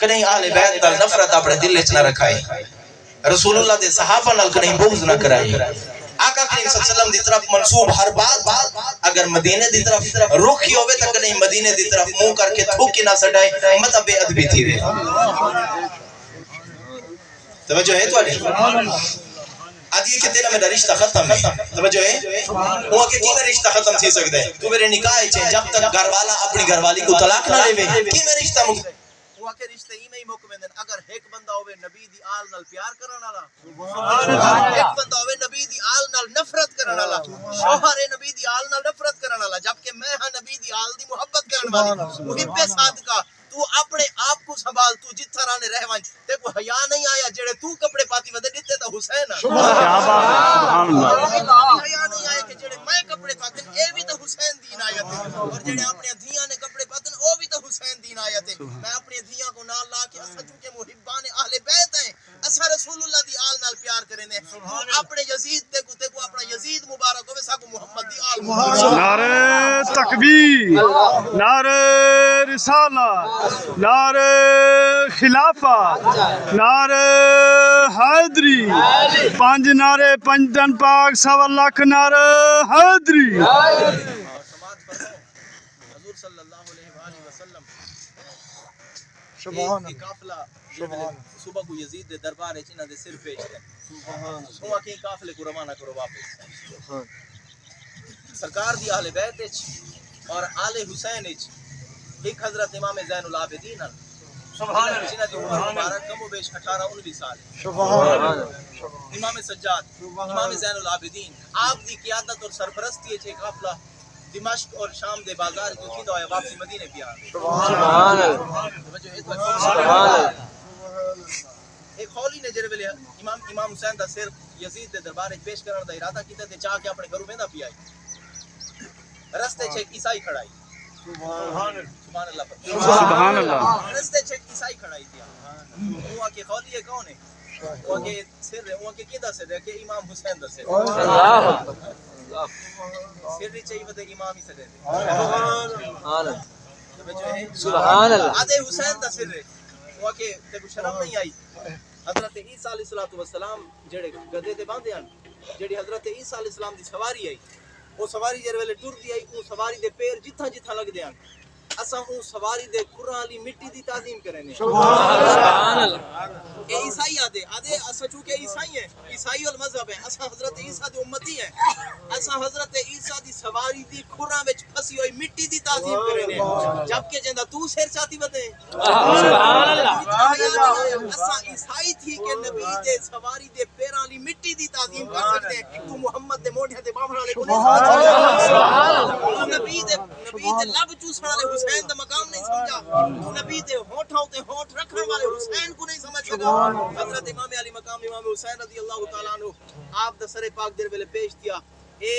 کدیں اہل بیت نال نفرت اپنے دل وچ نہ رکھائے رسول اللہ دے صحابہ نال کدیں بغض نہ کرائے آقا کریم صلی اللہ علیہ وسلم دی طرف منصوب ہر بات اگر مدینے دی طرف رخی ہوئے تک نہیں مدینے دی طرف منہ کر کے تھوکی نہ سڑائے مطلب بے ادبی تھی رہے توجہ ہے تو آدھی کہ تیرا میرا رشتہ ختم ہے توجہ ہے وہ کہ کی میرا رشتہ ختم تھی سکتا ہے تو میرے نکاح ہے جب تک گھر والا اپنی گھر والی کو طلاق نہ لے کی میرا رشتہ وہ کہ رشتے ہی میں ہی موقع دیں اگر ایک بندہ ہوئے نبی دی آل نال پیار کرن والا ایک بندہ ہوئے نبی دی آل نال نفرت کرن والا شوہر نبی دی آل نال نفرت کرن والا جبکہ میں ہاں نبی دی آل دی محبت کرن والی محب صادقہ تو اپنے آپ کو سنبھال تو جتھا رانے رہ ونج تے کو حیا نہیں آیا جڑے تو کپڑے پاتی ودے دتے تا حسین سبحان اللہ حیا نہیں آیا کہ جڑے میں کپڑے پاتے اے بھی تو حسین دی عنایت ہے اور جڑے اپنے دھیاں نے کپڑے پاتے او بھی تو حسین دی عنایت ہے میں اپنی دھیاں کو نال لا کے اسا چونکہ محبان اہل بیت ہیں اسا رسول اللہ دی آل نال پیار کریں نے اپنے یزید تے کو اپنا یزید مبارک ہوے سا کو محمد دی آل نعرہ تکبیر نعرہ رسالت نعرہ خلافت نعرہ حیدری پانچ نعرے پنجتن پاک 1.25 لاکھ نعرہ حیدری حضور صلی اللہ علیہ وآلہ وسلم سبحان اللہ قافلہ صبح کو یزید دے دربار وچ انہاں دے سر پیش ہے سبحان اللہ کہ قافلے کو روانہ کرو واپس سرکار دی اہل بیت وچ اور آل حسین وچ ایک حضرت امام زین العابدین سبحان اللہ جنہاں دی عمر مبارک کم و بیش 18-19 سال سبحان اللہ امام سجاد امام زین العابدین آپ دی قیادت اور سرپرستی وچ ایک قافلہ دمشق اور شام دے بازار جو تھی ہویا واپسی مدینے پہ آ گئے. سبحان اللہ سبحان اللہ. ایک خولی نے جڑے ویلے امام حسین دا سر یزید دے دربار وچ پیش کرن دا ارادہ کیتا تے چاہ کے اپنے گھروں ویندا پیا. رستے چ ایک عیسائی کھڑائی. سبحان اللہ سبحان اللہ. رستے چ ایک عیسائی کھڑائی تھی. وہ کہ خولی ہے کون ہے؟ وہ کہ سر ہے. وہ کہ کیدا سر ہے؟ کہ امام حسین دا سر. اللہ سر چاہیے ودے امام ہی سر ہے. سبحان اللہ سبحان اللہ. آدھے حسین دا سر ہے. وہ کہ تے کو شرم نہیں آئی. حضرت عیسیٰ علیہ السلام جڑے گدے تے باندھے ہن جڑی حضرت عیسیٰ علیہ السلام دی سواری آئی وہ سواری جڑے ویلے ٹردی آئی وہ سواری دے پیر جتھاں جتھاں لگدے ہن اساں او سواری دے کھراں والی مٹی دی تعظیم کرنے. سبحان اللہ. اے عیسائی آدھے اساں چونکہ عیسائی ہیں عیسائی المذہب ہیں اساں حضرت عیسیٰ دے امتی ہیں اساں حضرت عیسیٰ دی سواری دی کھراں وچ پھسی ہوئی مٹی دی تعظیم کرنے جبکہ جیندا تو سر چاتی ودے. سبحان اللہ. اساں عیسائی تھی کہ نبی دے سواری دے پیراں والی مٹی دی تعظیم کر سکتے ہیں. تو محمد دے موڈھے تے بامن والے کو نہیں سمجھا. نبی دے لب چوسن والے حسین دا مقام نہیں سمجھا. تو نبی دے ہونٹاں تے ہونٹ رکھن والے حسین کو نہیں سمجھ سکا. حضرت امام علی مقام امام حسین رضی اللہ تعالی عنہ آپ دا سر پاک دے ویلے پیش کیا. اے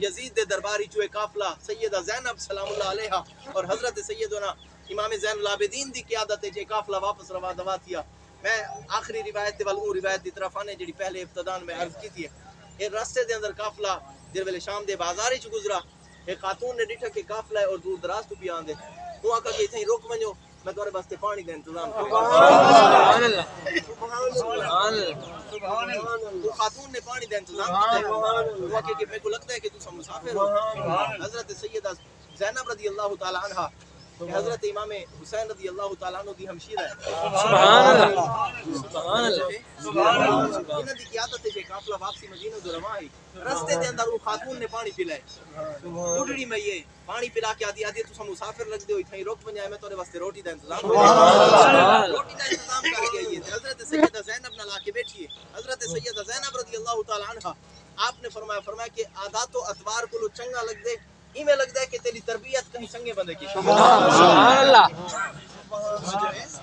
یزید دے درباری جو قافلہ سیدہ زینب سلام اللہ علیہا اور حضرت سیدنا امام زین العابدین دی قیادت جے قافلہ واپس روا دوا تھیا. میں آخری روایت تے وہ روایت دی طرف آنے جڑی پہلے ابتدان میں عرض کی تھی. اے راستے دے اندر قافلہ جے ویلے شام دے بازار وچ گزرا ایک خاتون نے ڈٹھا کہ قافلہ ہے اور دور دراز تو بھی آندے. وہ آکھا کہ اتھیں رک ونجو میں تمہارے واسطے پانی دا انتظام کروں. سبحان اللہ سبحان اللہ. وہ خاتون نے پانی دا انتظام کیا. وہ آکھے کہ میرے کو لگتا ہے کہ تم مسافر ہو. حضرت سیدہ زینب رضی اللہ تعالی عنہا حضرت امام حسین رضی اللہ تعالی عنہ دی ہمشیرہ ہے. سبحان اللہ سبحان اللہ. انہاں دی قیادت تے قافلہ واپسی مدینہ جو رواں ہے رستے دے اندر وہ خاتون نے پانی پلائے. بڈڑی میے پانی پلا کے آدھی تساں مسافر لگ دے ہو اتھیں رک ونجائے میں تیرے واسطے روٹی دا انتظام کروں. روٹی دا انتظام کر کے آئی ہے. حضرت سیدہ زینب نال آ کے بیٹھی ہے. حضرت سیدہ زینب رضی اللہ تعالی عنہا آپ نے فرمایا کہ عادات و اطوار کو چنگا لگ دے ایویں لگدا ہے کہ تیری تربیت کہیں چنگے بندے کی. سبحان اللہ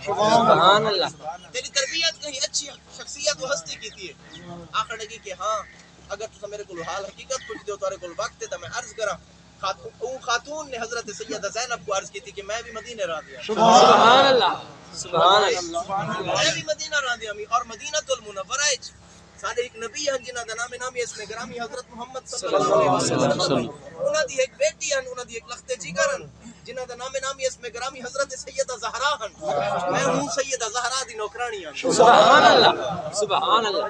سبحان اللہ. تیری تربیت کہیں اچھی شخصیت و ہستی کی تھی. آخر لگی کہ ہاں اگر تساں میرے کول حال حقیقت پوچھ دیو تارے کول وقت ہے تو میں عرض کراں. خاتون نے حضرت سیدہ زینب کو عرض کی تھی کہ میں بھی مدینے رہ دیا. سبحان اللہ سبحان اللہ. میں بھی مدینہ رہ دیا اور مدینہ المنورہ وچ سارے ایک نبی ہیں جنہاں دا نام اس میں گرامی حضرت محمد صلی اللہ علیہ وسلم. انہاں دی ایک بیٹی ہیں انہاں دی ایک لخت جگر ہیں جنہاں دا نام اس میں گرامی حضرت سیدہ زہرا ہیں. میں ہوں سیدہ زہرا دی نوکرانی ہوں. سبحان اللہ سبحان اللہ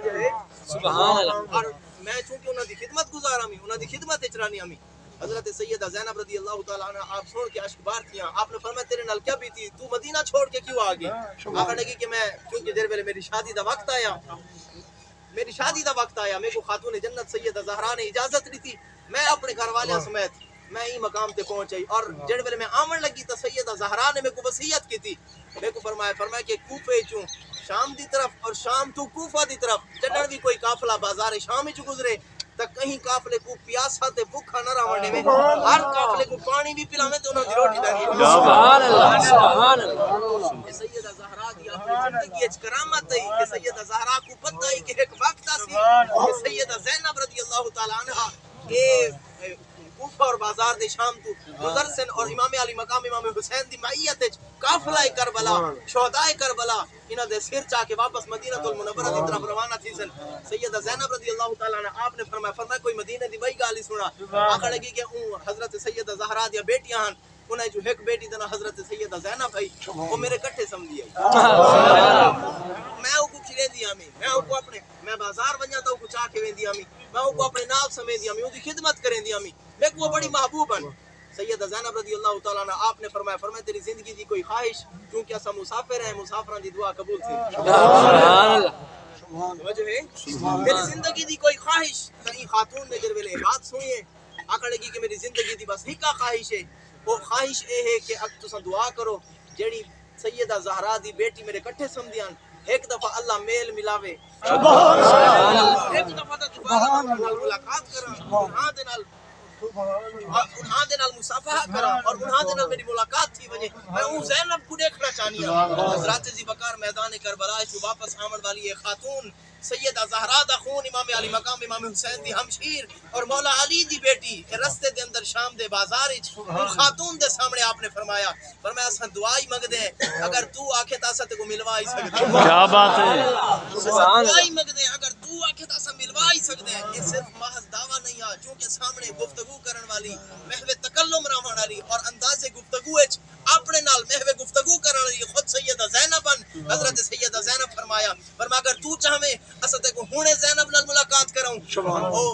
سبحان اللہ. اور میں چونکہ انہاں دی خدمت گزار ہوں انہاں دی خدمت وچ رہنی ہوں. حضرت سیدہ زینب رضی اللہ تعالی عنہ آپ سن کے اشک بار تھیاں. آپ نے فرمایا تیرے نال کیا بیتی تو مدینہ چھوڑ کے کیوں آ گئی. آخر لگی کہ میں کیونکہ دیر ویلے میری شادی دا وقت آیا میرے کو خاتون جنت سیدہ زہرا نے اجازت دی تھی میں اپنے گھر والے سمیت میں ہی مقام تے پہنچ آئی. اور جڑے ویلے میں آمن لگی تو سیدہ زہرا نے میرے کو وصیت کی تھی. میرے کو فرمایا کہ کوفے چوں شام دی طرف اور شام تو کوفہ دی طرف جڑن بھی کوئی قافلہ بازار شام وچ گزرے تو کہیں قافلے کو پیاسا تے بھوکا نہ رہنے میں ہر قافلے کو پانی بھی پلاویں تے انہاں دی روٹی دے. سبحان اللہ سبحان اللہ. سیدہ زہرا دی اپنی زندگی وچ کرامت ہے کہ سیدہ زہرا کو پتہ ہے کہ ایک وقت سی کہ سیدہ زینب رضی اللہ تعالی عنہا اے کوفہ اور بازار دے شام تو گزر سن اور امام علی مقام امام حسین دی معیت وچ قافلہ کربلا شہداء کربلا انہاں دے سر چا کے واپس مدینہ المنورہ دی طرف روانہ تھی سن. سیدہ زینب رضی اللہ تعالی عنہ آپ نے فرمایا کوئی مدینہ دی وہی گل سنا. آخر لگی کہ حضرت سیدہ زہرا دی بیٹیاں ہیں انہیں جو ایک بیٹی دا حضرت سیدہ زینب ہے وہ میرے کٹھے سمجھی ہے. میں او کو کھلے دی میں او کو اپنے میں بازار ونجا تو کو چا کے ویندی میں او کو اپنے نال سمیت دی او دی خدمت کریں دی میں کو بڑی محبوب ہیں. سیدہ زینب رضی اللہ تعالی عنہ آپ نے فرمایا تیری زندگی دی کوئی خواہش کیونکہ اسا مسافر ہیں مسافراں دی دعا قبول تھی. سبحان اللہ وجہ ہے تیری زندگی دی کوئی خواہش کہیں خاتون نے جر ویلے بات سنیے آکھنے لگی کہ میری زندگی دی بس ایک خواہش ہے. وہ خواہش اے ہے کہ اب تساں دعا کرو جیڑی سیدہ زہرا دی بیٹی میرے کٹھے سمدیاں ایک دفعہ اللہ میل ملاوے ایک دفعہ دوبارہ ملاقات کراں ہاں دے نال انہاں دے نال مصافحہ کراں اور انہاں دے نال میری ملاقات تھی وجے میں او زینب کو دیکھنا چاہنی ہوں حضرات ذی بکار میدان کربلا جو واپس آمن والی ہے خاتون سیدہ زہرا دا خون امام علی مقام امام حسین دی ہمشیر اور مولا علی دی بیٹی رستے دے اندر شام دے بازار وچ خاتون دے سامنے آپ نے فرمایا اساں دعائی منگدے ہیں اگر تو آکھے تا اساں تے کو ملوا ہی سکدے کیا بات ہے دعائی منگدے ہیں اگر تو آکھے تا اساں ملوا ہی سکدے ہیں یہ صرف محض دعویٰ نہیں ہے چونکہ سامنے گفتگو کرن والی محو تکلم راہن والی اور انداز گفتگو وچ اپنے نال محو گفتگو کرن والی خود سیدہ زینب حضرت سیدہ زینب فرمایا اگر تو چاہے اساں تے کو ہنے زینب نال ملاقات کراؤں او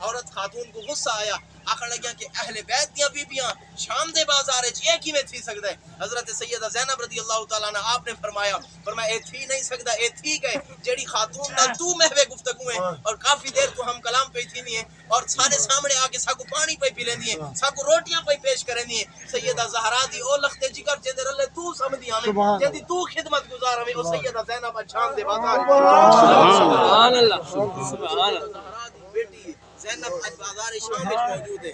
عورت خاتون کو غصہ آیا آخر لگیا کہ اہل بیت دیاں بیبیاں شام دے بازار وچ یہ کیویں تھی سکدا ہے حضرت سیدہ زینب رضی اللہ تعالی عنہ آپ نے فرمایا اے تھی نہیں سکدا اے تھی گئے جیڑی خاتون نال تو محو گفتگو ہے اور کافی دیر تو ہم کلام پہ تھی نہیں ہے اور سارے سامنے آ کے ساکو پانی پہ پی لیندی ہے ساکو روٹیاں پہ پیش کرندی ہے سیدہ زہرا دی او لخت جگر جندے رلے تو سمجھی ہمیں جدی تو خدمت گزار ہمیں او سیدہ زینب شام دے بازار سبحان اللہ سبحان اللہ زہرا دی بیٹی زینب اج بازار شام وچ موجود ہے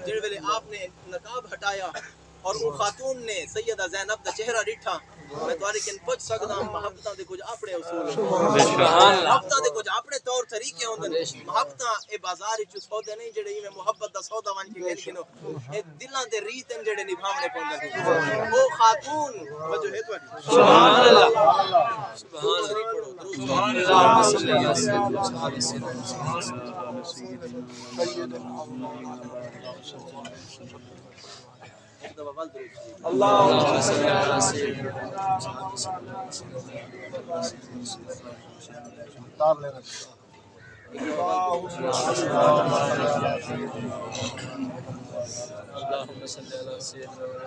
جڑ ویلے آپ نے نقاب ہٹایا اور وہ خاتون نے سیدہ زینب دا چہرہ ڈٹھا میں تو لیکن پوچھ سکدا ہوں محبتاں دے کچھ اپنے اصول ہیں محبتاں دے کچھ اپنے طور طریقے ہوندے محبتاں اے بازار وچ سودے نہیں جڑے میں محبت دا سودا ون کے کہنو اے دلاں دے ریت ہیں جڑے نبھاونے پوندے او خاتون وجہ ہے تواڈی سبحان اللہ سبحان اللہ سبحان اللہ صلی اللہ علیہ وسلم اللهم صل على سيدنا اللهم صل على سيدنا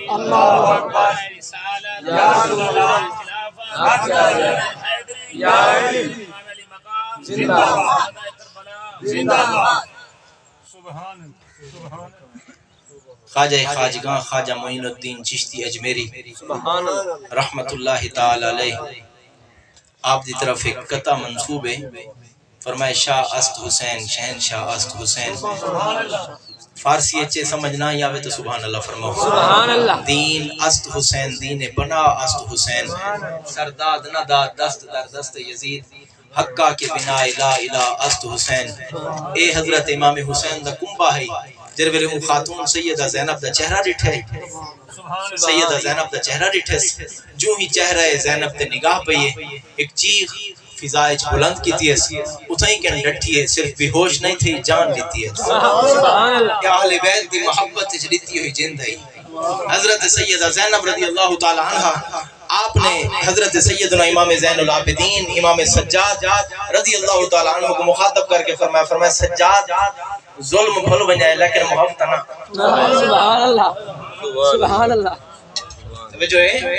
الله أكبر رسالة يا رسول الله يا علي زندہ باد زندہ باد سبحان سبحان خواجہ خواجگاں خواجہ معین الدین چشتی اجمیری سبحان اللہ رحمت اللہ تعالی علیہ آپ دی طرف ایک قطع منصوب ہے فرمائے شاہ است حسین شہنشاہ است حسین فارسی اچھے سمجھنا یا وے تو سبحان اللہ فرماؤ سبحان اللہ دین است حسین دین بنا است حسین سرداد نہ داد دست در دست یزید حقہ کے بنا لا الہ است حسین اے حضرت امام حسین دا کنبہ ہے جر ویلے او خاتون سیدہ زینب دا چہرہ ڈٹھے سیدہ زینب دا چہرہ ڈٹھے جو ہی چہرہ زینب تے نگاہ پئیے ایک چیخ فضائے بلند کیتی ہے اتھائی کن ڈٹھی ہے صرف بے ہوش نہیں تھی جان لیتی ہے سبحان اللہ کہ اہل بیت دی محبت جلیتی ہوئی جند ہے حضرت سیدہ زینب رضی اللہ تعالی عنہ آپ نے حضرت سیدنا امام زین العابدین امام سجاد رضی اللہ تعالی عنہ کو مخاطب کر کے فرمایا سجاد ظلم بھل بنائے لیکن محبت نہ سبحان اللہ سبحان اللہ جو ہے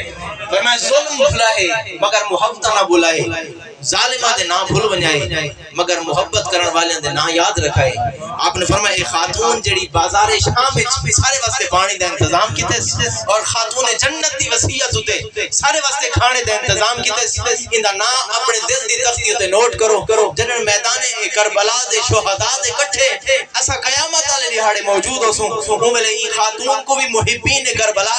فرمایا ظلم بھلا ہے مگر محبت نہ بھلا ہے ظالمہ دے نام بھول بنائے مگر محبت کرن والے دے نام یاد رکھائے آپ نے فرمایا ایک خاتون جڑی بازار شام وچ سارے واسطے پانی دا انتظام کیتے اور خاتون جنت دی وصیت ہوتے سارے واسطے کھانے دا انتظام کیتے ایندا نام اپنے دل دی تختی تے نوٹ کرو جنن میدان کربلا دے شہداء دے اکٹھے اسا قیامت والے دہاڑے موجود ہوسوں او ویلے ای خاتون کو بھی محبین کربلا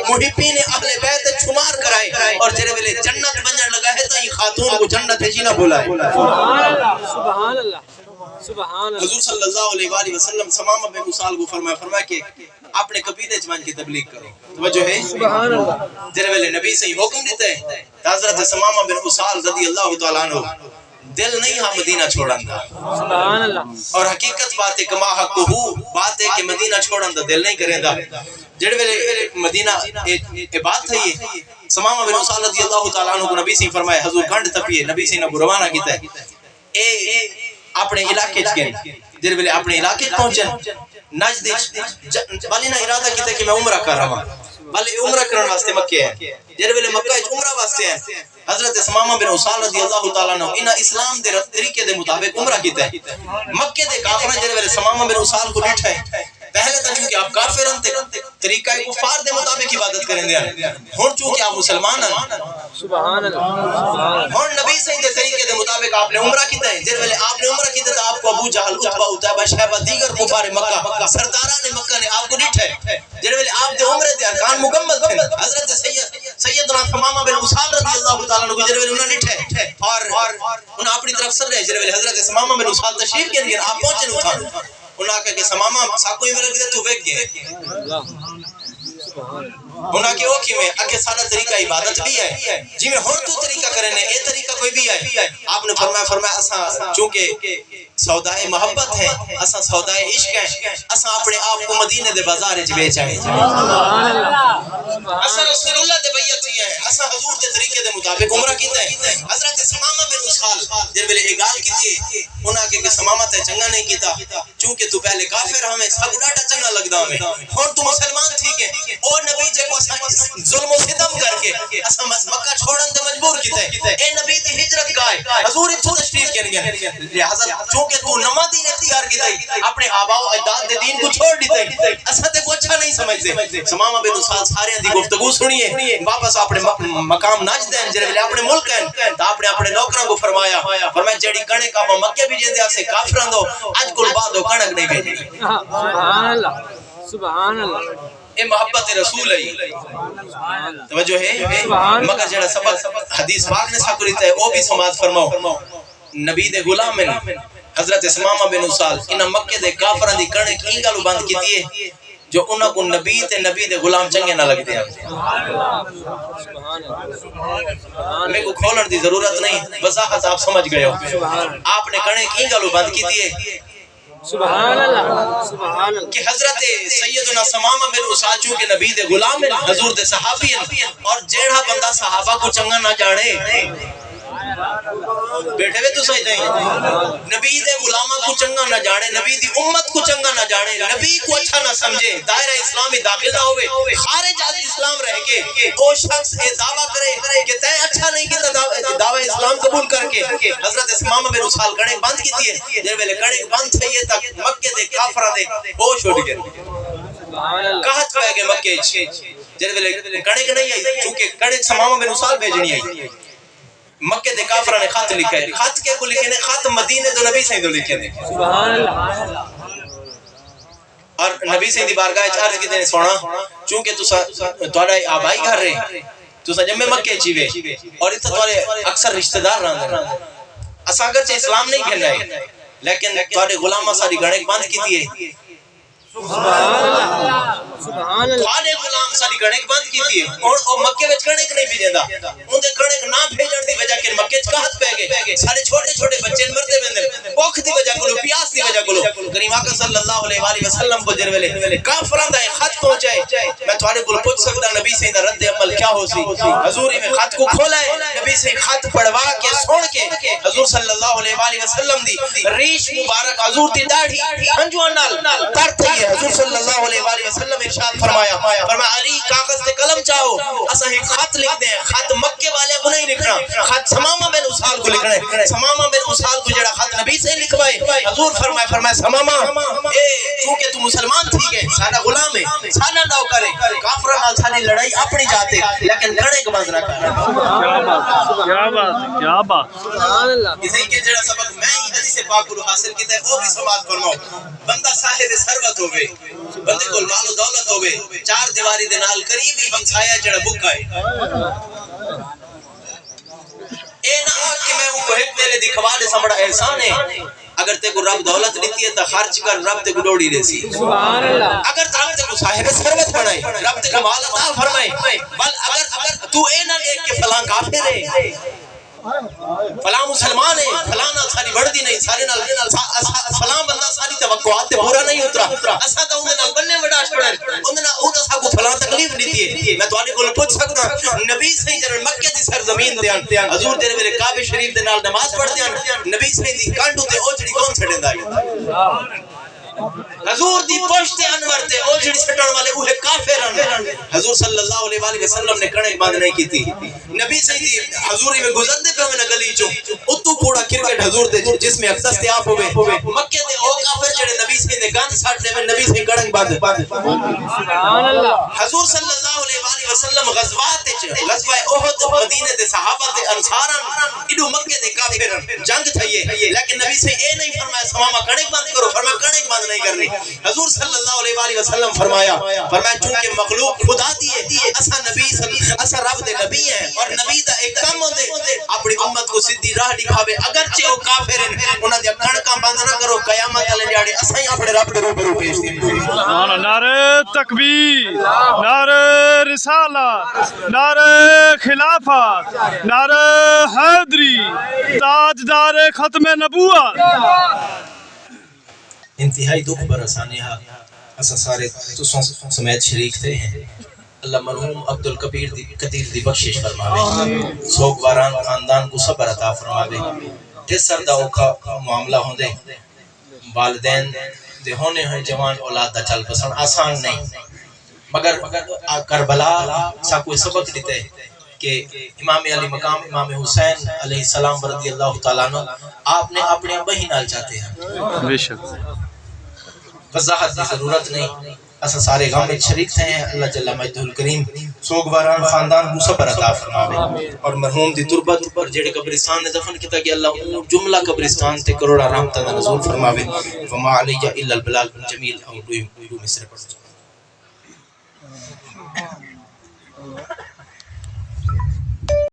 محبین اہل بیت شمار کرائے اور جڑے ویلے جنت بنن لگا ہے تو ای خاتون کو جنت جی نہ بولا ہے سبحان اللہ سبحان اللہ سبحان اللہ حضور صلی اللہ علیہ وآلہ وسلم سمامہ بن اسال کو فرمایا کہ اپنے قبیلے جوان کی تبلیغ کرو توجہ ہے سبحان اللہ جڑے ویلے نبی سے حکم دیتا ہے حضرت سمامہ بن اسال رضی اللہ تعالی عنہ دل نہیں ہاں مدینہ چھوڑن دا سبحان اللہ اور حقیقت بات ہے کما حق ہو بات ہے کہ مدینہ چھوڑن دا دل نہیں کریں دا جڑے ویلے مدینہ اے بات ہے یہ سمامہ بن اسال رضی اللہ تعالی عنہ کو نبی سے فرمایا حضور گھنٹ تپیے نبی سے نہ روانہ کیتا ہے اے اپنے علاقے چ گئے جڑے ویلے اپنے علاقے پہنچن نجد والی نہ ارادہ کیتا کہ میں عمرہ کر رہا ہوں بلے عمرہ کرن واسطے مکے ہے جڑے ویلے مکہ وچ عمرہ واسطے ہیں حضرت سمامہ بن اسال رضی اللہ تعالی عنہ انہاں اسلام دے طریقے دے مطابق عمرہ کیتا ہے مکے دے کافراں جڑے ویلے سمامہ بن اسال کو ڈٹھا ہے پہلے تو چونکہ آپ کافرن تے طریقہ کفار دے مطابق عبادت کریں دے ہن چونکہ آپ مسلمان ہیں سبحان اللہ ہن نبی صحیح دے طریقے دے مطابق مطابق آپ نے عمرہ کیتا ہے جن ویلے آپ نے عمرہ کیتا تو آپ کو ابو جہل عتبہ عتیبہ شیبہ دیگر کفار مکہ سرداران مکہ نے آپ کو ڈٹھا ہے جن ویلے آپ دے عمرے دے ارکان مکمل تھے حضرت سیدنا ثمامہ بن اسال رضی اللہ تعالی عنہ جن ویلے انہوں نے ڈٹھا ہے اور انہوں اپنی طرف سر رہے جن ویلے حضرت ثمامہ بن اسال تشریف کے لیے آپ پہنچے نہ تھا انہوں نے کہا کہ ثمامہ ساکو ہی میرے تو ویک گئے انہاں کے اوکھی میں اگے سارا طریقہ عبادت بھی ہے جی میں ہر تو طریقہ کرنے اے طریقہ کوئی بھی ہے آپ نے فرمایا اساں چونکہ سودائے محبت ہے اساں سودائے عشق ہے اساں اپنے آپ کو مدینے دے بازار وچ بیچا ہے اساں رسول اللہ دے بیعت ہی ہے اساں حضور دے طریقے دے مطابق عمرہ کیتا ہے حضرت ثمامہ بن اسال جن ویلے یہ گال کیتی ہے انہاں کے ثمامہ تے چنگا نہیں کیتا چونکہ تو پہلے کافر ہمیں سب ڈاٹا چنگا لگدا ہمیں اور تو مسلمان ٹھیک ہے او نبی جے کو ظلم و ستم کر کے اساں مکہ چھوڑن تے مجبور کیتا ہے اے نبی دی ہجرت کا ہے حضور تو تشریف کر گئے لہذا چونکہ تو نواں دین اختیار کیتا ہے اپنے آباء و اجداد دے دین کو چھوڑ دیتا ہے اساں تے کو اچھا نہیں سمجھتے ثمامہ بن اسال سارے دی گفتگو سنیے واپس اپنے مقام ناچ دین جڑے اپنے ملک ہیں تا اپنے نوکراں کو فرمایا جڑی کنے کا مکے بھی جیندے اسے کافراں دو اج کل بعد او کڑک نہیں بھیجی سبحان اللہ سبحان اللہ اے محبت رسول ہے توجہ ہے مگر جڑا سبق حدیث پاک نے ساکو دیتا ہے او بھی سماعت فرماؤ نبی دے غلام میں حضرت ثمامہ بن اسال انہاں مکے دے کافراں دی کنے کی گل بند کیتی ہے جو انہاں کو نبی دے غلام چنگے نہ لگتے ہیں میں کو کھولن دی ضرورت نہیں وضاحت آپ سمجھ گئے ہو آپ نے کنے کی گل بند کیتی ہے سبحان اللہ سبحان اللہ کہ حضرت سیدنا ثمامہ بن اسال چونکہ نبی دے غلام ہیں حضور دے صحابی ہیں اور جیڑا بندہ صحابہ کو چنگا نہ جانے بیٹھے ہوئے تو صحیح نہیں نبی دے غلامہ کو چنگا نہ جانے نبی دی امت کو چنگا نہ جانے نبی کو اچھا نہ سمجھے دائرہ اسلامی داخل نہ ہوئے خارج از اسلام رہ کے وہ شخص یہ دعویٰ کرے کہ تے اچھا نہیں کیتا دعویٰ اسلام قبول کر کے حضرت ثمامہ بن اسال کڑے بند کیتی ہے جن ویلے کڑے بند تھئیے تک مکے دے کافراں دے ہوش اٹھ گئے کہت پہ گئے مکے جن ویلے کڑے نہیں آئی چونکہ کڑے ثمامہ بن اسال بھیجنی آئی مکے دے کافراں نے خط لکھا ہے خط کے کو لکھے نے خط مدینے تو نبی صحیح دو لکھے نے سبحان اللہ اور نبی صحیح دی بارگاہ چارج کی دینے سونا چونکہ تھوڑا آبائی گھر رہے تو سا جمع مکے چیوے اور اتنا تھوڑے اکثر رشتہ دار رہاں دے اسا اگرچہ اسلام نہیں کہنا ہے لیکن تھوڑے غلامہ ساری گھڑے بند کی دیئے سبحان اللہ سبحان اللہ تھوڑے غلام ساری گھڑے بند کی دیئے اور مکے وچ گھڑے نہیں بھیجیں دا ان دے گھڑے نہ بھیجن دی وجہ کہ مکے چکاہت پہ گئے سارے چھوٹے چھوٹے بچے مردے بندے بوکھ دی وجہ کلو پیاس دی وجہ کلو کریم آقا صلی اللہ علیہ وآلہ وسلم کو جرویلے کافران دا ایک خط پہنچائے میں تھوڑے کو پوچھ سکتا نبی سے رد عمل کیا ہو سی حضوری میں خط کو کھولا ہے نبی سے خط پڑھوا کے سن کے حضور صلی اللہ علیہ وآلہ وسلم دی ریش مبارک حضور دی داڑھی ہنجوان نال تر تھی ہے حضور صلی اللہ علیہ وآلہ وسلم ارشاد فرمایا علی کاغذ تے قلم چاہو اسا ایک خط لکھ دیں خط مکے والے کو نہیں لکھنا خط ثمامہ بن اسال کو لکھنا ہے ثمامہ بن اسال کو جڑا خط نبی سے لکھوائے حضور فرمایا ثمامہ اے چونکہ تو مسلمان تھی گئے سارا غلام ہے سارا نوکر ہے کافروں نال ساری لڑائی اپنی جاتے لیکن گھڑے کو بند نہ کرنا کیا بات سبحان اللہ اسی کے جڑا سبق میں ہی حدیث پاک کو حاصل کیتا ہے وہ بھی سماعت فرماؤ بندہ صاحب ثروت ہوے بندے کو مال و دولت ہوے چار دیواری دے نال قریبی ہمسایا جڑا بھوکا ہے اے نہ کہ میں وہ ایک میرے دکھوا دے سمڑا احسان ہے اگر تے کو رب دولت دیتی ہے تو خرچ کر رب تے کو ڈوڑی رسی سبحان اللہ اگر رب تے کو صاحب ثروت بنائے رب تے کو مال عطا فرمائے بل اگر تو اے نہ دیکھ کہ فلاں کافر ہے فلاں مسلمان ہے فلاں نال ساری بڑھدی نہیں سارے نال فلاں بندہ ساری توقعات تے پورا نہیں اترا اسا تا اون نال بننے وڈا پڑن اون نال او تا کو فلاں تکلیف دیتی ہے میں تواڈے کول پوچھ سکتا نبی صحیح جن مکے دی سرزمین تے حضور دے میرے کعبہ شریف دے نال نماز پڑھدے ہیں نبی صحیح دی کانڈو تے اوجڑی کون چھڑیندا ہے حضور دی پشت انور تے اوجڑی سٹن والے وہ کافر ہیں حضور صلی اللہ علیہ وآلہ وسلم نے کڑک بند نہیں کی تھی نبی صحیح حضوری میں گزرتے پہ میں گلی چوں اتو کوڑا کرکٹ حضور دے جس میں اقصص تے آپ ہوئے مکے دے او کافر جڑے نبی صحیح دے گن ساٹھ دے میں نبی صحیح کڑک بند سبحان اللہ حضور صلی اللہ علیہ وآلہ وسلم غزوات غزوہ احد مدینہ مدینے دے صحابہ تے انصارن ایڈو مکے دے کافر جنگ تھئیے لیکن نبی سے اے نہیں فرمایا سماما کڑک بند کرو فرمایا کڑک بند نہیں کرنی حضور صلی اللہ علیہ وآلہ وسلم فرمایا چونکہ مخلوق خدا دیے اسا نبی اسا رب دے نبی ہیں اور نبی دا ایک کم ہوندے اپنی امت کو سیدھی راہ دکھاوے اگرچہ وہ کافر ہیں انہاں دے کڑکاں بند نہ کرو قیامت والے دیہڑے اسا ہی اپنے رب دے روبرو پیش دیں نعرہ تکبیر نعرہ رسالت نعرہ خلافت نعرہ حیدری تاجدار ختم نبوت انتہائی دکھ برسانے ہاں اسا سارے تسوں سمیت شریک تھے ہیں اللہ مرحوم عبدالکبیر قدیر دی بخشش فرماوے سوگواران خاندان کو صبر عطا فرماوے جس سردہ اوکھا معاملہ ہوندے والدین دے ہونے ہیں جوان اولاد دا چل پسند آسان نہیں مگر کربلا سا کوئی سبق دیتے کہ امام علی مقام امام حسین علیہ السلام رضی اللہ تعالیٰ عنہ آپ نے اپنے بہی نال چاہتے ہیں بے شک وضاحت کی ضرورت نہیں اسا سارے غم میں شریک تھے ہیں اللہ جل مجدہ الکریم سوگواران خاندان کو صبر عطا فرماوے اور مرحوم دی تربت پر جڑے قبرستان نے دفن کیتا کہ اللہ جملہ قبرستان تے کروڑا رحمت دا نزول فرماوے وما علیہ الا البلاغ الجمیل او دویم مصر پر